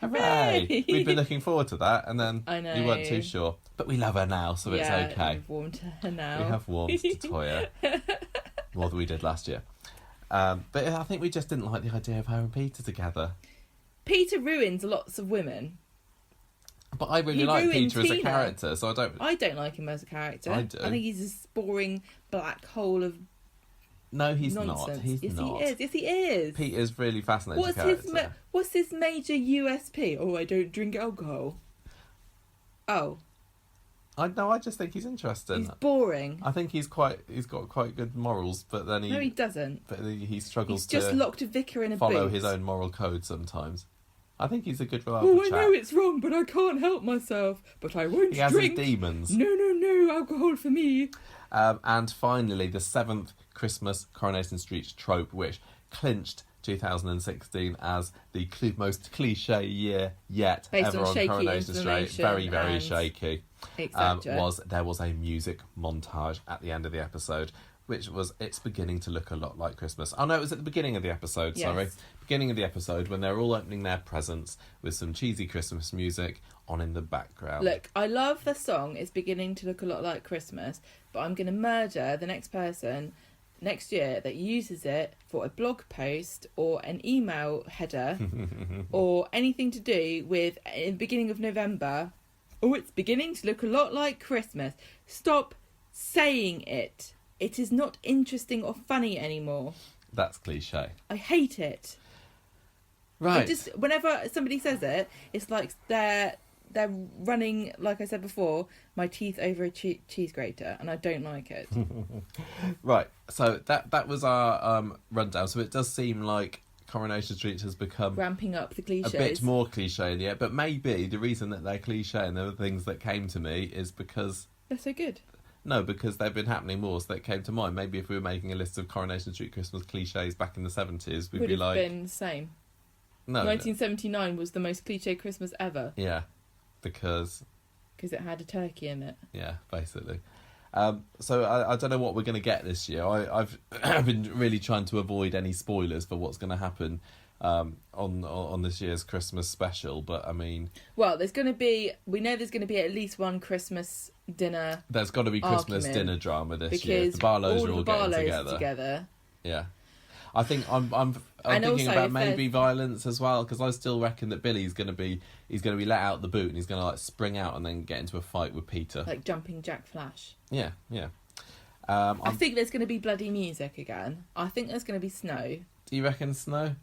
Hooray! We'd been looking forward to that, and then we weren't too sure. But we love her now, so it's okay. We've warmed to her now. We have warmed to Toya more than we did last year. But I think we just didn't like the idea of her and Peter together. Peter ruins lots of women. But I really like Peter as a character, so I don't like him as a character. I do. I think he's this boring black hole of No, he's nonsense. not. He's not. Yes, he is. Peter's really fascinating character. What's his major USP? Oh, I don't drink alcohol. Oh. I just think he's interesting. He's boring. I think he's got quite good morals, but then No, he doesn't. But he struggles to just locked a vicar in a follow boot. his own moral code sometimes. I think he's a good reliable chap. I know it's wrong, but I can't help myself. But I won't drink. He has his demons. No, alcohol for me. And finally, the 7th Christmas Coronation Street trope, which clinched 2016 as the most cliche year yet based ever on Coronation Street. Very, very shaky. There was a music montage at the end of the episode, it's beginning to look a lot like Christmas. Oh no, it was at the beginning of the episode, sorry. Beginning of the episode when they're all opening their presents with some cheesy Christmas music on in the background. Look, I love the song, it's beginning to look a lot like Christmas, but I'm going to murder the next person next year that uses it for a blog post or an email header or anything to do with in the beginning of November. Oh, it's beginning to look a lot like Christmas. Stop saying it. It is not interesting or funny anymore. That's cliche. I hate it. Right. Whenever somebody says it, it's like they're they're running, like I said before, my teeth over a cheese grater, and I don't like it. Right, so that was our rundown. So it does seem like Coronation Street has become Ramping up the cliches. a bit more cliche in the end, but maybe the reason that they're cliche and the things that came to me is because They're so good. No, because they've been happening more, so that came to mind. Maybe if we were making a list of Coronation Street Christmas cliches back in the 70s, we'd Would be have like... been the same. No. 1979 was the most cliche Christmas ever. Yeah, because it had a turkey in it. Yeah, basically. So I don't know what we're going to get this year. I've been really trying to avoid any spoilers for what's going to happen on this year's Christmas special, but I mean... Well, we know there's going to be at least one Christmas dinner. There's got to be Christmas dinner drama this year. Because the Barlows are all Barlows getting together. Yeah. I think I'm thinking about maybe violence as well, because I still reckon that Billy's going to be let out the boot and he's going to like spring out and then get into a fight with Peter, like jumping Jack Flash. Yeah. I think there's going to be bloody music again. I think there's going to be snow. Do you reckon snow?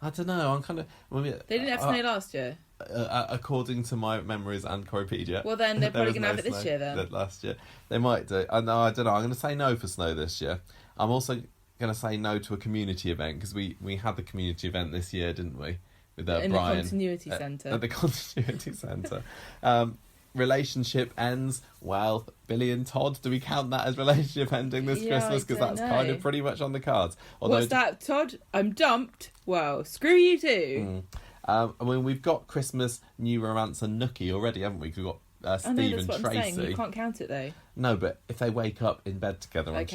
I don't know. I'm kind of. They didn't have snow last year. According to my memories and Corriepedia. Well, then they're probably going to have it this year. Then last year they might do. I don't know. I'm going to say no for snow this year. I'm also going to say no to a community event, because we had the community event this year, didn't we? With in Brian, the continuity centre. At the continuity centre. Relationship ends. Well, Billy and Todd, do we count that as relationship ending this Christmas? Because that's kind of pretty much on the cards. Although, what's that, Todd? I'm dumped. Well, screw you too. I mean, we've got Christmas New Romance and Nookie already, haven't we? We've got Steve and Tracy. I'm saying. You can't count it though. No, but if they wake up in bed together on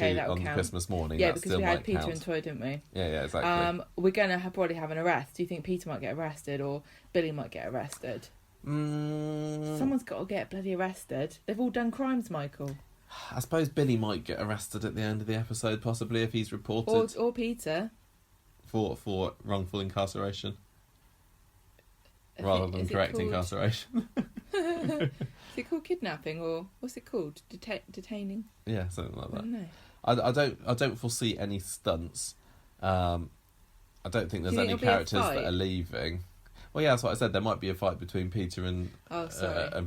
Christmas morning, yeah, that because still we had Peter count. And Toy, didn't we? Yeah, exactly. We're gonna probably have an arrest. Do you think Peter might get arrested or Billy might get arrested? Someone's got to get bloody arrested. They've all done crimes, Michael. I suppose Billy might get arrested at the end of the episode, possibly, if he's reported. Or Peter. For wrongful incarceration. Rather than correct incarceration. Is it called kidnapping, or what's it called? Detaining? Yeah, something like that. I don't know. I don't foresee any stunts. I don't think there's any characters that are leaving. Well, yeah, that's what I said. There might be a fight between Peter and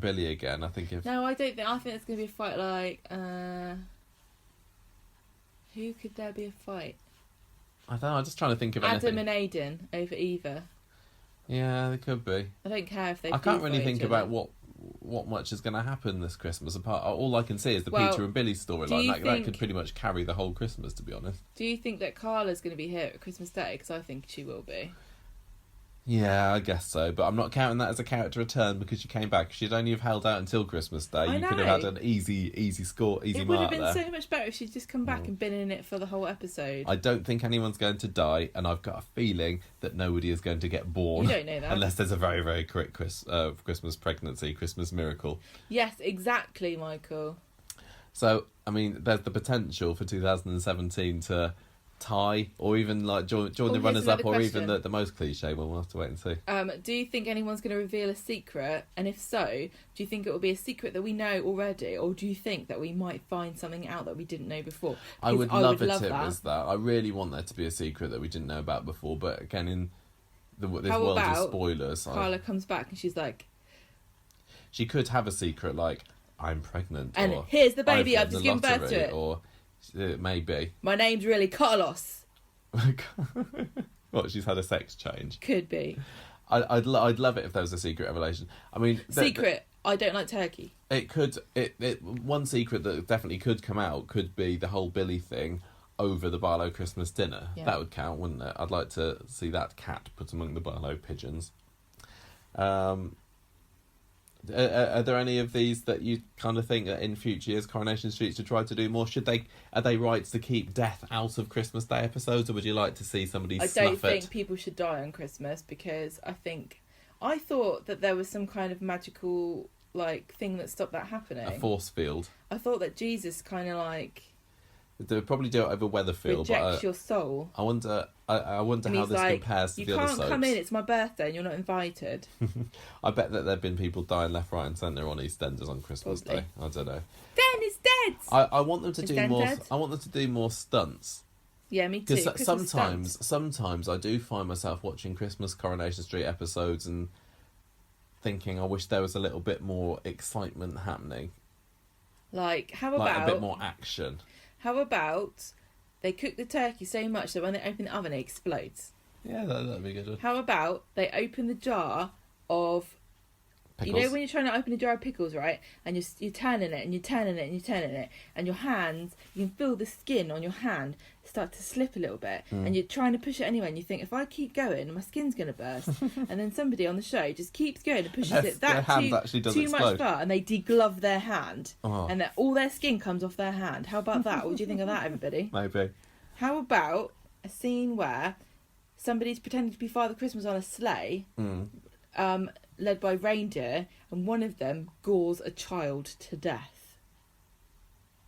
Billy again. I think if... No, I don't think. I think it's going to be a fight like... Who could there be a fight? I don't know. I'm just trying to think of Adam anything. and Aidan over Eva. Yeah, there could be. I don't care if they... I can't really think about what much is going to happen this Christmas. Apart, all I can see is the Peter and Billy storyline. That could pretty much carry the whole Christmas, to be honest. Do you think that Carla's going to be here at Christmas Day? Because I think she will be. Yeah, I guess so, but I'm not counting that as a character return because she came back. She'd only have held out until Christmas Day. You could have had an easy score, easy mark there. It would have been so much better if she'd just come back and been in it for the whole episode. I don't think anyone's going to die, and I've got a feeling that nobody is going to get born. You don't know that. Unless there's a very, very quick Christmas pregnancy, Christmas miracle. Yes, exactly, Michael. So, I mean, there's the potential for 2017 to... tie or even like join the runners up, or even the most cliche one. We'll have to wait and see. Do you think anyone's going to reveal a secret, and if so, do you think it will be a secret that we know already, or do you think that we might find something out that we didn't know before? I would love it was that. I really want there to be a secret that we didn't know about before, but again, in this world of spoilers, Carla comes back and she's like, she could have a secret like, I'm pregnant, and or here's the baby, I've just given birth to it, or maybe my name's really Carlos. What, she's had a sex change? Could be. I'd love it if there was a secret revelation. I mean, I don't like turkey. It could. One secret that definitely could come out could be the whole Billy thing over the Barlow Christmas dinner. Yeah. That would count, wouldn't it? I'd like to see that cat put among the Barlow pigeons. Are there any of these that you kind of think that in future years Coronation Street should try to do more? Are they right to keep death out of Christmas Day episodes, or would you like to see somebody snuff it? I don't think people should die on Christmas, because I thought that there was some kind of magical like thing that stopped that happening. A force field. I thought that Jesus kind of like... They would probably do it over Weatherfield. Rejects your soul. I wonder how this compares to the other soaps. You can't come in, it's my birthday and you're not invited. I bet that there have been people dying left, right and centre on EastEnders on Christmas Day. I don't know. Dan is dead! I want them to do more. I want them to do more stunts. Yeah, me too. Because sometimes I do find myself watching Christmas Coronation Street episodes and thinking, I wish there was a little bit more excitement happening. Like, how Like about... a bit more action. How about they cook the turkey so much that when they open the oven, it explodes? Yeah, that'd be a good one. How about they open the jar of... Pickles. You know when you're trying to open a jar of pickles, right? And you're turning it and you're turning it and you're turning it, and your hands, you can feel the skin on your hand start to slip a little bit, and you're trying to push it anyway, and you think, if I keep going, my skin's going to burst. And then somebody on the show just keeps going and pushes it that too much far, and they deglove their hand, and all their skin comes off their hand. How about that? What do you think of that, everybody? Maybe. How about a scene where somebody's pretending to be Father Christmas on a sleigh, led by reindeer, and one of them gores a child to death?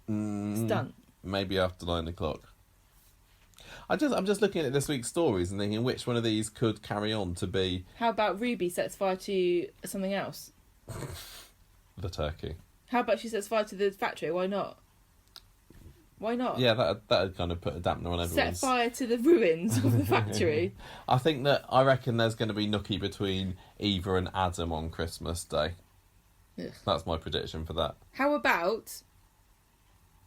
Stunt. Maybe after 9 o'clock. I'm just looking at this week's stories and thinking which one of these could carry on to be... How about Ruby sets fire to something else? The turkey. How about she sets fire to the factory? Why not? Why not? Yeah, that'd kind of put a dampener on everyone's... Set fire to the ruins of the factory. I reckon there's going to be nookie between Eva and Adam on Christmas Day. Ugh. That's my prediction for that. How about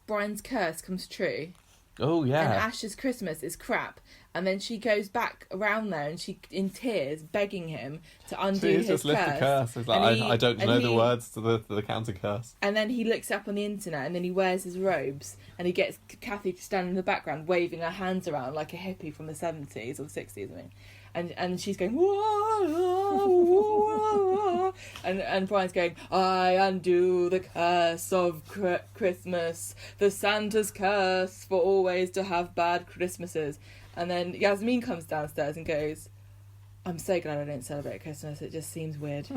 Brian's curse comes true? Oh, yeah. And Ash's Christmas is crap. And then she goes back around there and she, in tears, begging him to undo his curse. Lift the curse. It's like, I don't know the words to the counter curse. And then he looks up on the internet and then he wears his robes and he gets Kathy to stand in the background waving her hands around like a hippie from the 70s or the 60s, I mean. And she's going, whoa, whoa, and Brian's going, I undo the curse of Christmas, the Santa's curse for always to have bad Christmases. And then Yasmin comes downstairs and goes, I'm so glad I don't celebrate Christmas, it just seems weird.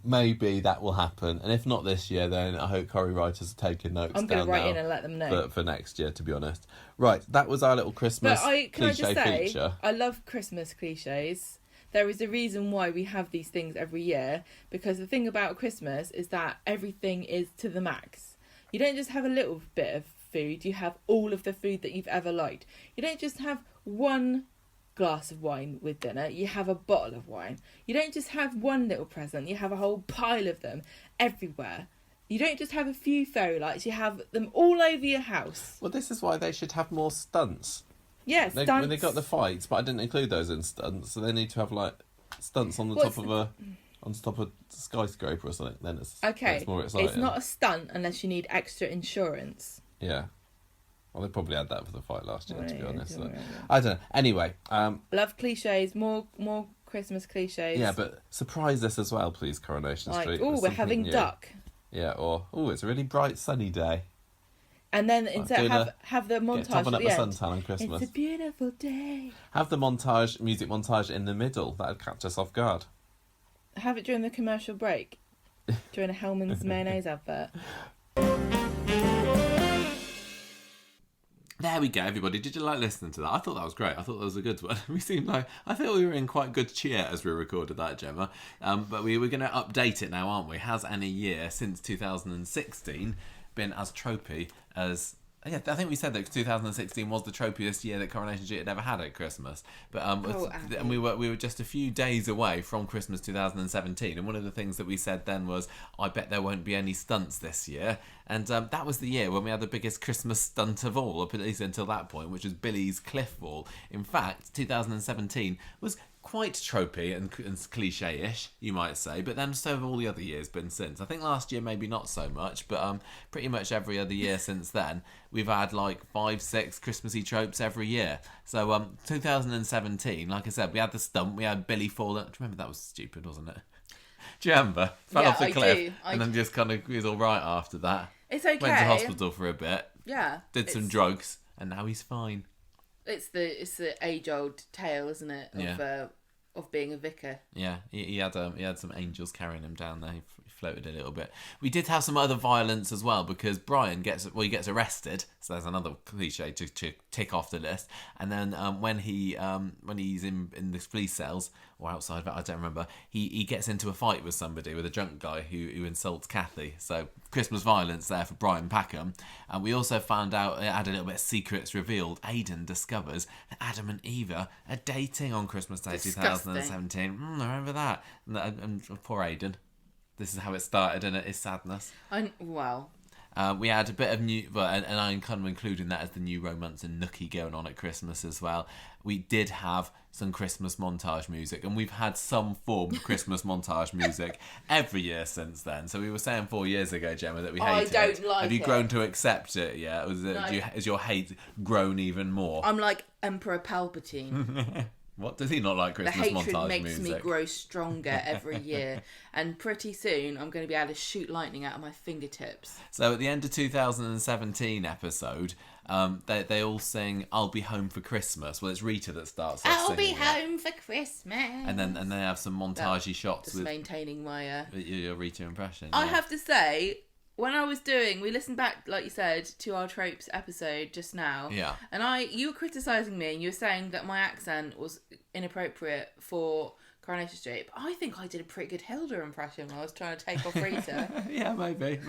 Maybe that will happen, and if not this year, then I hope Corrie writers are taking notes. I'm going to write in and let them know for next year. To be honest, right? That was our little Christmas cliche feature. I love Christmas cliches. There is a reason why we have these things every year, because the thing about Christmas is that everything is to the max. You don't just have a little bit of food; you have all of the food that you've ever liked. You don't just have one glass of wine with dinner, you have a bottle of wine. You don't just have one little present, you have a whole pile of them everywhere. You don't just have a few fairy lights, you have them all over your house. Well, this is why they should have more stunts. Yeah, stunts. They got the fights, but I didn't include those in stunts, so they need to have like stunts on the top of a skyscraper or something. Then it's more exciting. It's not a stunt unless you need extra insurance. Yeah. Well, they probably had that for the fight last year, to be honest. So. I don't know. Anyway. Love cliches. More Christmas cliches. Yeah, but surprise us as well, please, Coronation Street. Oh, we're having duck. Yeah, or, it's a really bright, sunny day. And then instead have the montage topping at up the the end. suntan on Christmas. It's a beautiful day. Have the music montage in the middle. That would catch us off guard. Have it during the commercial break. During a Hellman's mayonnaise advert. There we go, everybody. Did you like listening to that? I thought that was great. I thought that was a good one. I thought we were in quite good cheer as we recorded that, Gemma. But we were going to update it now, aren't we? Has any year since 2016 been as tropey as... Yeah, I think we said that 2016 was the tropiest year that Coronation Street had ever had at Christmas. But and we were just a few days away from Christmas 2017. And one of the things that we said then was, I bet there won't be any stunts this year. And that was the year when we had the biggest Christmas stunt of all, at least until that point, which was Billy's cliff wall. In fact, 2017 was quite tropey and cliche-ish, you might say, but then so have all the other years been since. I think last year maybe not so much, but pretty much every other year since then we've had like 5-6 Christmassy tropes every year. So 2017, like I said, we had the stunt, we had Billy falling. Do you remember that was stupid, wasn't it? Do you remember? Fell off the cliff and then just kind of was all right after that. It's okay. Went to hospital for a bit. Yeah. Did some drugs and now he's fine. It's the age-old tale, isn't it, of being a vicar. Yeah, he had some angels carrying him down there. He floated a little bit. We did have some other violence as well because Brian gets arrested, so there's another cliche to tick off the list. And then when he's in the police cells or outside of it, I don't remember. He gets into a fight with somebody, with a drunk guy who insults Kathy. So Christmas violence there for Brian Packham. And we also found out, it had a little bit of secrets revealed. Aidan discovers that Adam and Eva are dating on Christmas Day 2017. 2017. I remember that. And poor Aidan. This is how it started, and it is sadness. Wow. We had a bit of new, and I'm kind of including that as the new romance and nookie going on at Christmas as well. We did have some Christmas montage music, and we've had some form of Christmas montage music every year since then. So we were saying 4 years ago, Gemma, that we hated it. I don't like it. Have you grown to accept it yet? No. Has your hate grown even more? I'm like Emperor Palpatine. What does he not like Christmas montage music? The hatred makes me grow stronger every year. And pretty soon, I'm going to be able to shoot lightning out of my fingertips. So at the end of 2017 episode, they all sing "I'll Be Home for Christmas." Well, it's Rita that starts off singing. I'll be home for Christmas. And they have some montagey shots just with maintaining my your Rita impression. I have to say, when I was we listened back, like you said, to our tropes episode just now. Yeah. And you were criticising me, and you were saying that my accent was inappropriate for Coronation Street. But I think I did a pretty good Hilda impression when I was trying to take off Rita. Yeah, maybe.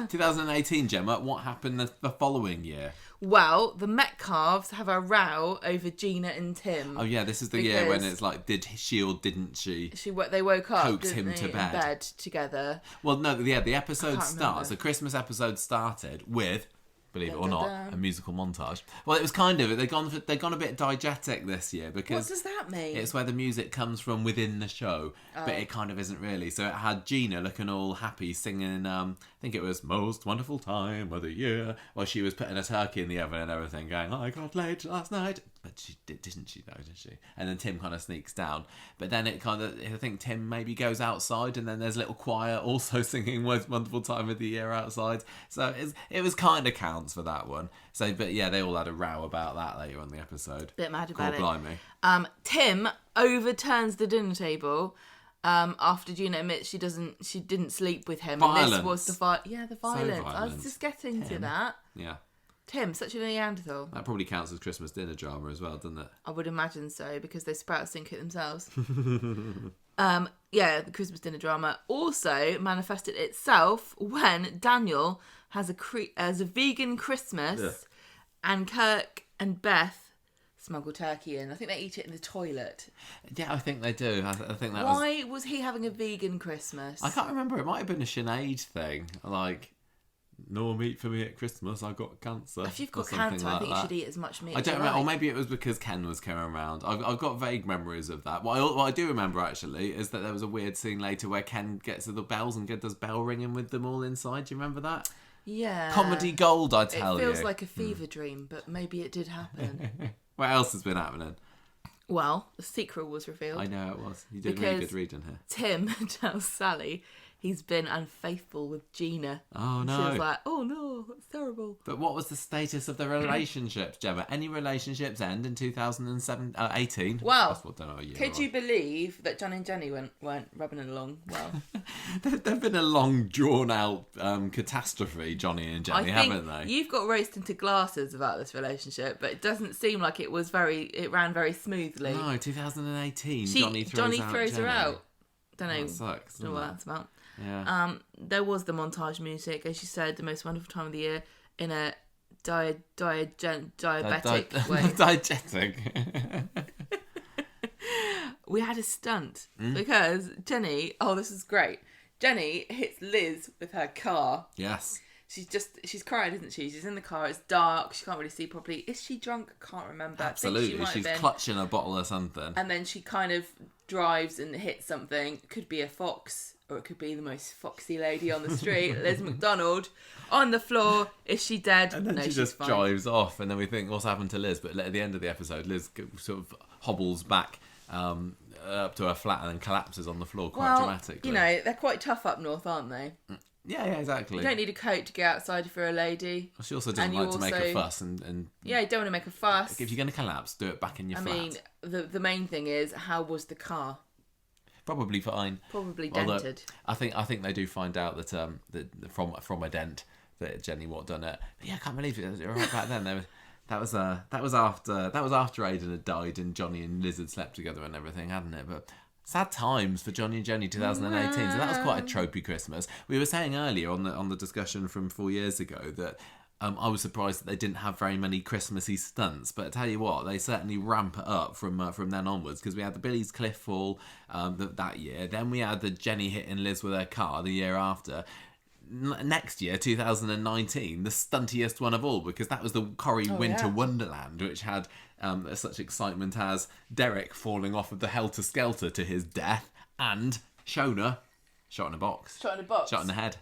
2018, Gemma, what happened the following year? Well, the Metcalves have a row over Gina and Tim. Oh yeah, this is the year when it's like, did she or didn't she? They woke up, coax him to in bed together. Well, no, yeah, the episode starts. The Christmas episode started with, believe it or not, a musical montage. Well, it was kind of. They've gone a bit diegetic this year because. What does that mean? It's where the music comes from within the show, but it kind of isn't really. So it had Gina looking all happy, singing. I think it was "Most Wonderful Time of the Year." Well, she was putting a turkey in the oven and everything, going, "I got late last night." But she didn't she though, did she? And then Tim kind of sneaks down. But then it kind of, I think Tim maybe goes outside, and then there's a little choir also singing "Most Wonderful Time of the Year" outside. So it was kind of counts for that one. So, but yeah, they all had a row about that later on the episode. Bit mad about it. Blimey. Tim overturns the dinner table. After Gina admits she didn't sleep with him. Violence. And this was the violence. So violence. I was just getting to that. Yeah. Tim, such a Neanderthal. That probably counts as Christmas dinner drama as well, doesn't it? I would imagine so, because they sprout stink it themselves. The Christmas dinner drama also manifested itself when Daniel has a vegan Christmas, and Kirk and Beth smuggle turkey in. I think they eat it in the toilet. Yeah, I think they do. I think that Why was he having a vegan Christmas? I can't remember. It might have been a Sinead thing. Like, no meat for me at Christmas. I've got cancer. If you've got cancer, I think you should eat as much meat. I don't remember. Or maybe it was because Ken was coming around. I've got vague memories of that. What I do remember, actually, is that there was a weird scene later where Ken gets to the bells and does bell ringing with them all inside. Do you remember that? Yeah. Comedy gold, I tell you. It feels like a fever dream, but maybe it did happen. What else has been happening? Well, the sequel was revealed. I know it was. You did really good reading here. Tim tells Sally he's been unfaithful with Gina. Oh, no. She was like, oh, no, that's terrible. But what was the status of the relationships, Gemma? Any relationships end in 2018? Well, could you believe that John and Jenny weren't rubbing it along well? They've been a long, drawn-out catastrophe, Johnny and Jenny, haven't they? You've got raced into glasses about this relationship, but it doesn't seem like it ran very smoothly. No, 2018, Johnny throws her out. Don't know. That sucks, don't know what that's about. Yeah. There was the montage music, as you said, the most wonderful time of the year, in a diabetic way. Diegetic. We had a stunt because Jenny. Oh, this is great. Jenny hits Liz with her car. Yes. She's crying, isn't she? She's in the car. It's dark. She can't really see properly. Is she drunk? I can't remember. Absolutely. She's clutching a bottle or something. And then she kind of drives and hits something. Could be a fox, or it could be the most foxy lady on the street, Liz McDonald, on the floor. Is she dead? And then she just fine. drives off, and then we think, what's happened to Liz? But at the end of the episode, Liz sort of hobbles back up to her flat and then collapses on the floor quite dramatically. You know, they're quite tough up north, aren't they? Yeah, exactly. You don't need a coat to get outside for a lady. She also doesn't like to make a fuss. And yeah, you don't want to make a fuss. If you're going to collapse, do it back in your flat. I mean, the main thing is, how was the car? Probably fine. Probably dented. Although, I think they do find out that from a dent that Jenny Watt done it. But yeah, I can't believe it. Right back then, that was after Aidan had died and Johnny and Liz had slept together and everything, hadn't it? But sad times for Johnny and Jenny 2018. So that was quite a tropey Christmas. We were saying earlier on the discussion from 4 years ago that I was surprised that they didn't have very many Christmassy stunts. But I tell you what, they certainly ramp it up from then onwards, because we had the Billy's Cliff Fall that year. Then we had the Jenny hitting Liz with her car the year after. Next year, 2019, the stuntiest one of all, because that was the Corrie Winter Wonderland, which had such excitement as Derek falling off of the Helter Skelter to his death, and Shona shot in a box. Shot in the head.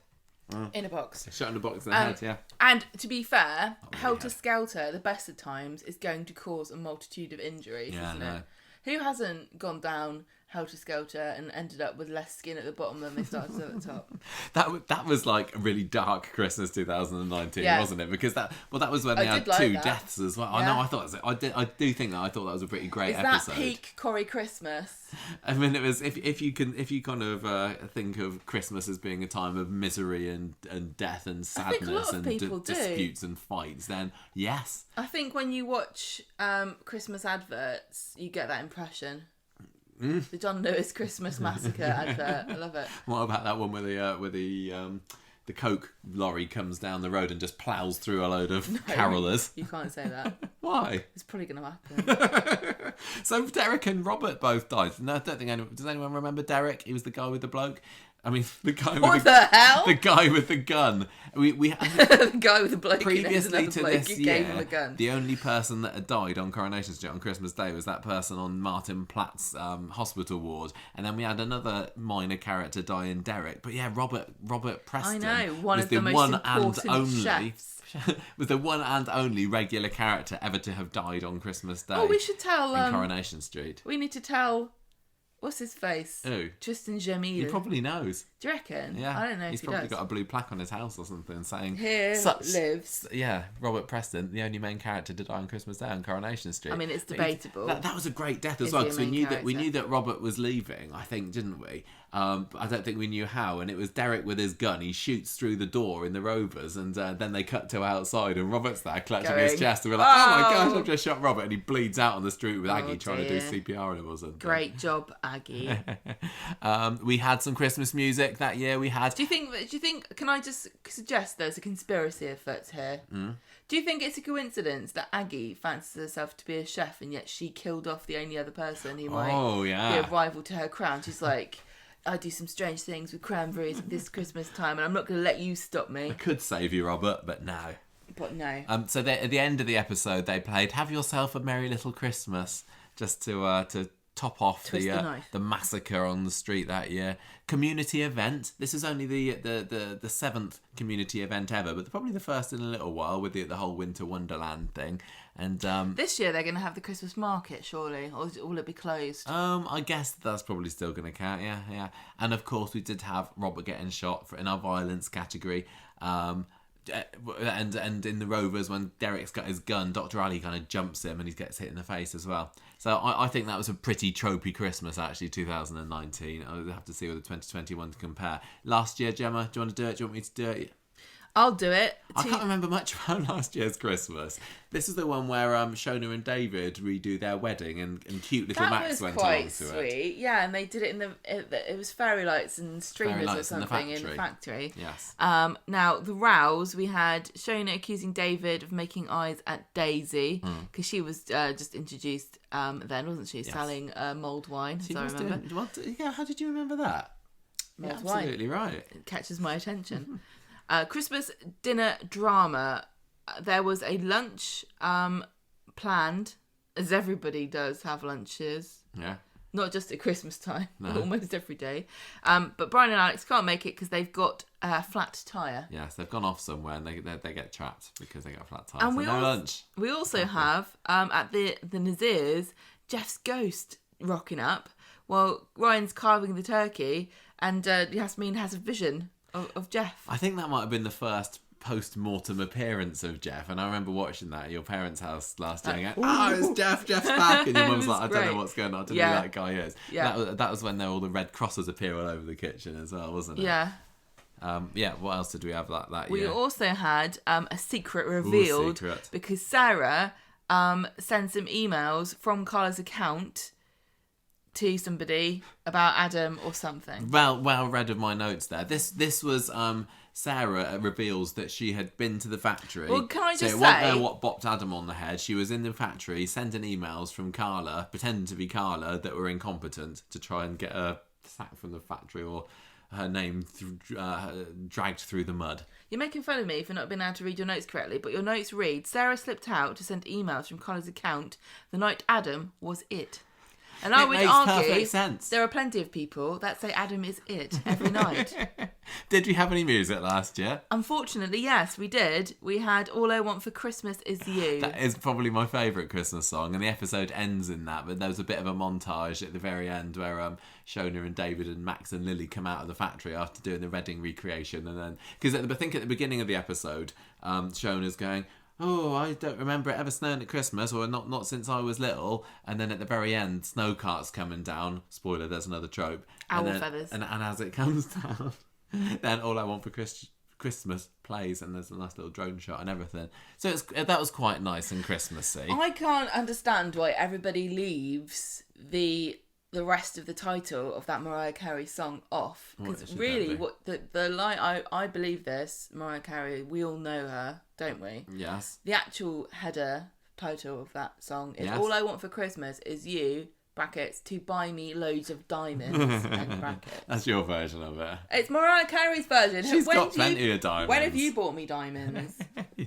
In a box. Shot in a box in the head, yeah. And to be fair, Helter Skelter, the best of times, is going to cause a multitude of injuries, isn't it? Who hasn't gone down Helter Skelter and ended up with less skin at the bottom than they started at the top? That was like a really dark Christmas 2019, wasn't it? Because that was when they had two deaths as well. I know. I thought I do think that I thought that was a pretty great episode. That peak Corrie Christmas? I mean, it was if you kind of think of Christmas as being a time of misery and death and sadness and disputes and fights, then yes. I think when you watch Christmas adverts, you get that impression. The John Lewis Christmas Massacre advert. I love it. What about that one where the Coke lorry comes down the road and just ploughs through a load of carolers? You can't say that. Why? It's probably going to happen. So Derek and Robert both died. No, I don't think does anyone remember Derek? He was the guy with the bloke. I mean, the guy with the guy with the gun. We the guy with the bloke. Previously to this year, the only person that had died on Coronation Street on Christmas Day was that person on Martin Platt's hospital ward, and then we had another minor character die in Derek. But yeah, Robert Preston. I know, one of the most important chefs. Was the one and only regular character ever to have died on Christmas Day. Oh, we should tell in Coronation Street. We need to tell. What's his face? Who? Tristan Jamil. He probably knows. Do you reckon? Yeah. I don't know if He's he probably does. got a blue plaque on his house or something saying... Here lives... Yeah, Robert Preston, the only main character to die on Christmas Day on Coronation Street. I mean, it's debatable. That was a great death as well, because we knew that Robert was leaving, I think, didn't we? But I don't think we knew how, and it was Derek with his gun. He shoots through the door in the Rovers, and then they cut to outside, and Robert's there clutching his chest, and we're like, oh my gosh, I've just shot Robert, and he bleeds out on the street with Aggie trying to do CPR on him or something. Great job, Aggie. We had some Christmas music that year. We had. Do you think? Can I just suggest there's a conspiracy afoot here? Do you think it's a coincidence that Aggie fancies herself to be a chef, and yet she killed off the only other person who might be a rival to her crown? She's like, I do some strange things with cranberries at this Christmas time, and I'm not going to let you stop me. I could save you, Robert, but no. But no. So at the end of the episode, they played "Have Yourself a Merry Little Christmas" just to top off the massacre on the street that year. Community event. This is only the seventh community event ever, but probably the first in a little while with the whole Winter Wonderland thing. And this year they're going to have the Christmas market, surely, or will it be closed? I guess that's probably still going to count. Yeah. And of course we did have Robert getting shot in our violence category. And in the Rovers, when Derek's got his gun, Dr. Ali kind of jumps him and he gets hit in the face as well. So I think that was a pretty tropey Christmas, actually, 2019. I'll have to see with the 2021 to compare. Last year, Gemma, do you want to do it? Do you want me to do it? I'll do it. I can't remember much about last year's Christmas. This is the one where Shona and David redo their wedding and cute little Max went along to it. That was quite sweet. Yeah, and they did it it was fairy lights and streamers or something in the factory. Yes. Now, the rows, we had Shona accusing David of making eyes at Daisy because she was just introduced then, wasn't she? Yes. Selling mulled wine, as I remember. How did you remember that? Mulled wine. Absolutely right. It catches my attention. Christmas dinner drama. There was a lunch planned, as everybody does have lunches. Yeah. Not just at Christmas time, almost every day. But Brian and Alex can't make it because they've got a flat tyre. Yes, they've gone off somewhere and they get trapped because they got a flat tyre. And no lunch. We also have, at the Nazirs, Jeff's ghost rocking up while Ryan's carving the turkey, and Yasmin has a vision of Jeff. I think that might have been the first post-mortem appearance of Jeff, and I remember watching that at your parents' house last year and going, it's Jeff's back, and your mum's like, I don't know what's going on, I don't know who that guy is. That was when all the red crosses appear all over the kitchen as well, wasn't it? What else did we have that year? We also had a secret revealed because Sarah sent some emails from Carla's account to somebody about Adam or something. Well read of my notes there. This was Sarah reveals that she had been to the factory. Well, can I just so it wasn't say... her what bopped Adam on the head. She was in the factory sending emails from Carla, pretending to be Carla, that were incompetent to try and get her sacked from the factory or her name dragged through the mud. You're making fun of me for not being able to read your notes correctly, but your notes read, Sarah slipped out to send emails from Carla's account the night Adam was it. And I would argue there are plenty of people that say Adam is it every night. Did we have any music last year? Unfortunately, yes, we did. We had All I Want for Christmas Is You. That is probably my favourite Christmas song, and the episode ends in that, but there was a bit of a montage at the very end where Shona and David and Max and Lily come out of the factory after doing the Reading recreation, and then... Because I think at the beginning of the episode, Shona's going... Oh, I don't remember it ever snowing at Christmas, or not since I was little. And then at the very end, snow cart's coming down. Spoiler, there's another trope. Owl feathers. And as it comes down, then All I Want for Christmas plays, and there's a nice little drone shot and everything. So that was quite nice and Christmassy. I can't understand why everybody leaves the rest of the title of that Mariah Carey song off, because really what the line, I believe this, Mariah Carey, we all know her, don't we? Yes. The actual header title of that song is All I Want for Christmas Is You, brackets, to buy me loads of diamonds, end brackets. That's your version of it. It's Mariah Carey's version. She's got plenty of diamonds. When have you bought me diamonds?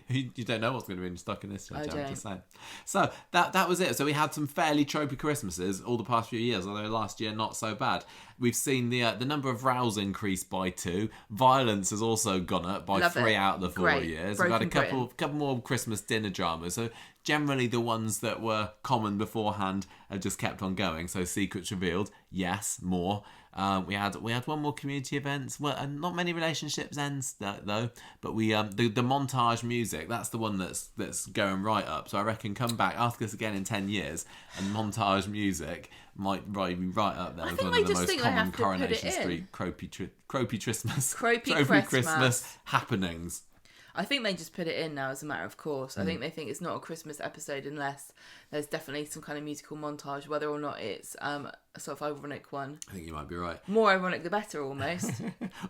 You don't know what's going to be stuck in this one, I I'm don't. just saying. So that was it. So we had some fairly tropey Christmases all the past few years, although last year not so bad. We've seen the number of rows increase by 2. Violence has also gone up by 3 out of the 4 years. We've had a couple more Christmas dinner dramas. So generally the ones that were common beforehand have just kept on going. So Secrets Revealed, yes, more. We had one more community events. Well, not many relationships ends though. But we the montage music, that's the one that's going right up. So I reckon come back, ask us again in 10 years, and montage music might be right up there as one of the most common Coronation Street Cropey Christmas happenings. I think they just put it in now as a matter of course. I think they think it's not a Christmas episode unless there's definitely some kind of musical montage, whether or not it's a sort of ironic one. I think you might be right. More ironic the better, almost.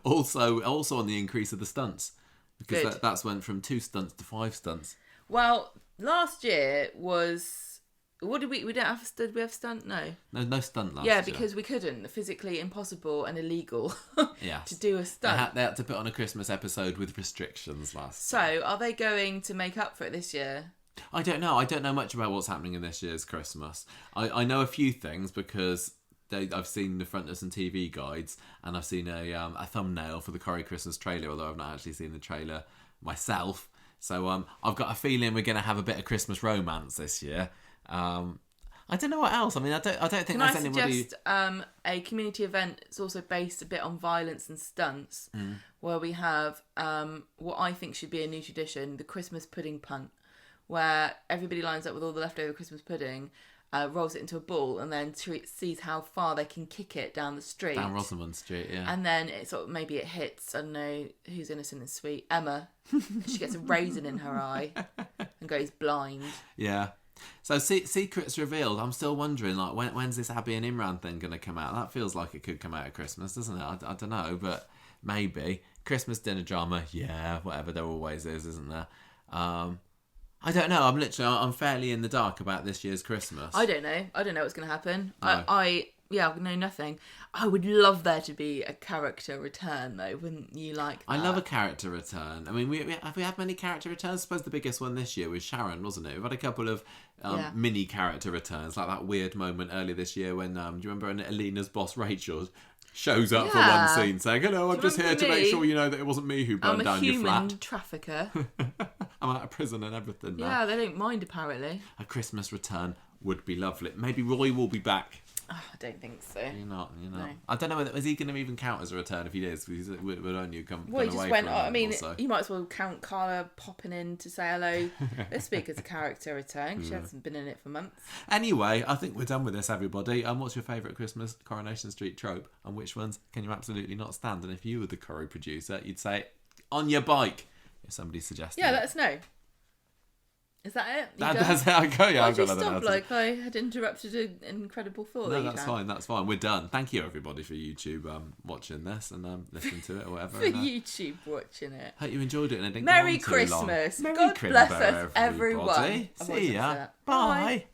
Also on the increase of the stunts, because that's went from 2 stunts to 5 stunts. Well, last year was... What did we did we have stunt? No stunt last year. Yeah, because we couldn't. Physically impossible and illegal yes. to do a stunt. They had to put on a Christmas episode with restrictions last year. So, are they going to make up for it this year? I don't know. I don't know much about what's happening in this year's Christmas. I know a few things because I've seen the front of some TV guides, and I've seen a thumbnail for the Corrie Christmas trailer, although I've not actually seen the trailer myself. So I've got a feeling we're going to have a bit of Christmas romance this year. I don't know what else. I mean, I don't think there's anybody... suggest a community event that's also based a bit on violence and stunts, where we have what I think should be a new tradition, the Christmas pudding punt, where everybody lines up with all the leftover Christmas pudding, rolls it into a ball, and then sees how far they can kick it down the street. Down Rosamund Street, yeah. And then maybe it hits, I don't know, who's innocent and sweet? Emma. She gets a raisin in her eye and goes blind. Yeah. So Secrets Revealed, I'm still wondering, like, when's this Abby and Imran thing going to come out? That feels like it could come out at Christmas, doesn't it? I don't know, but maybe. Christmas dinner drama, yeah, whatever, there always is, isn't there? I don't know. I'm fairly in the dark about this year's Christmas. I don't know what's going to happen. No. I know nothing. I would love there to be a character return, though. Wouldn't you like that? I love a character return. I mean, have we had many character returns? I suppose the biggest one this year was Sharon, wasn't it? We've had a couple of mini character returns, like that weird moment earlier this year when, do you remember when Alina's boss, Rachel, shows up for one scene saying, hello, I'm just here to make sure you know that it wasn't me who burned down your flat. I'm a human trafficker. I'm out of prison and everything now. Yeah, they don't mind, apparently. A Christmas return would be lovely. Maybe Roy will be back. Oh, I don't think so. You're not. No. I don't know whether is he going to even count as a return if he is. Because we'll only come well, he away just went. for I mean, so. You might as well count Carla popping in to say hello this week as a character return. She hasn't been in it for months. Anyway, I think we're done with this, everybody. What's your favourite Christmas Coronation Street trope, and which ones can you absolutely not stand? And if you were the Corrie producer, you'd say on your bike if somebody suggested. Yeah, let us know. Is that it? That's it. I go. Yeah, Why'd I've you got nothing stop else. like I had interrupted an incredible thought? No, that that's fine. That's fine. We're done. Thank you, everybody, for YouTube watching this and listening to it or whatever. For and, YouTube watching it. Hope you enjoyed it and it didn't Merry go on too long. Christmas. Merry God Christmas, bless us, everyone. everybody. See ya. Bye.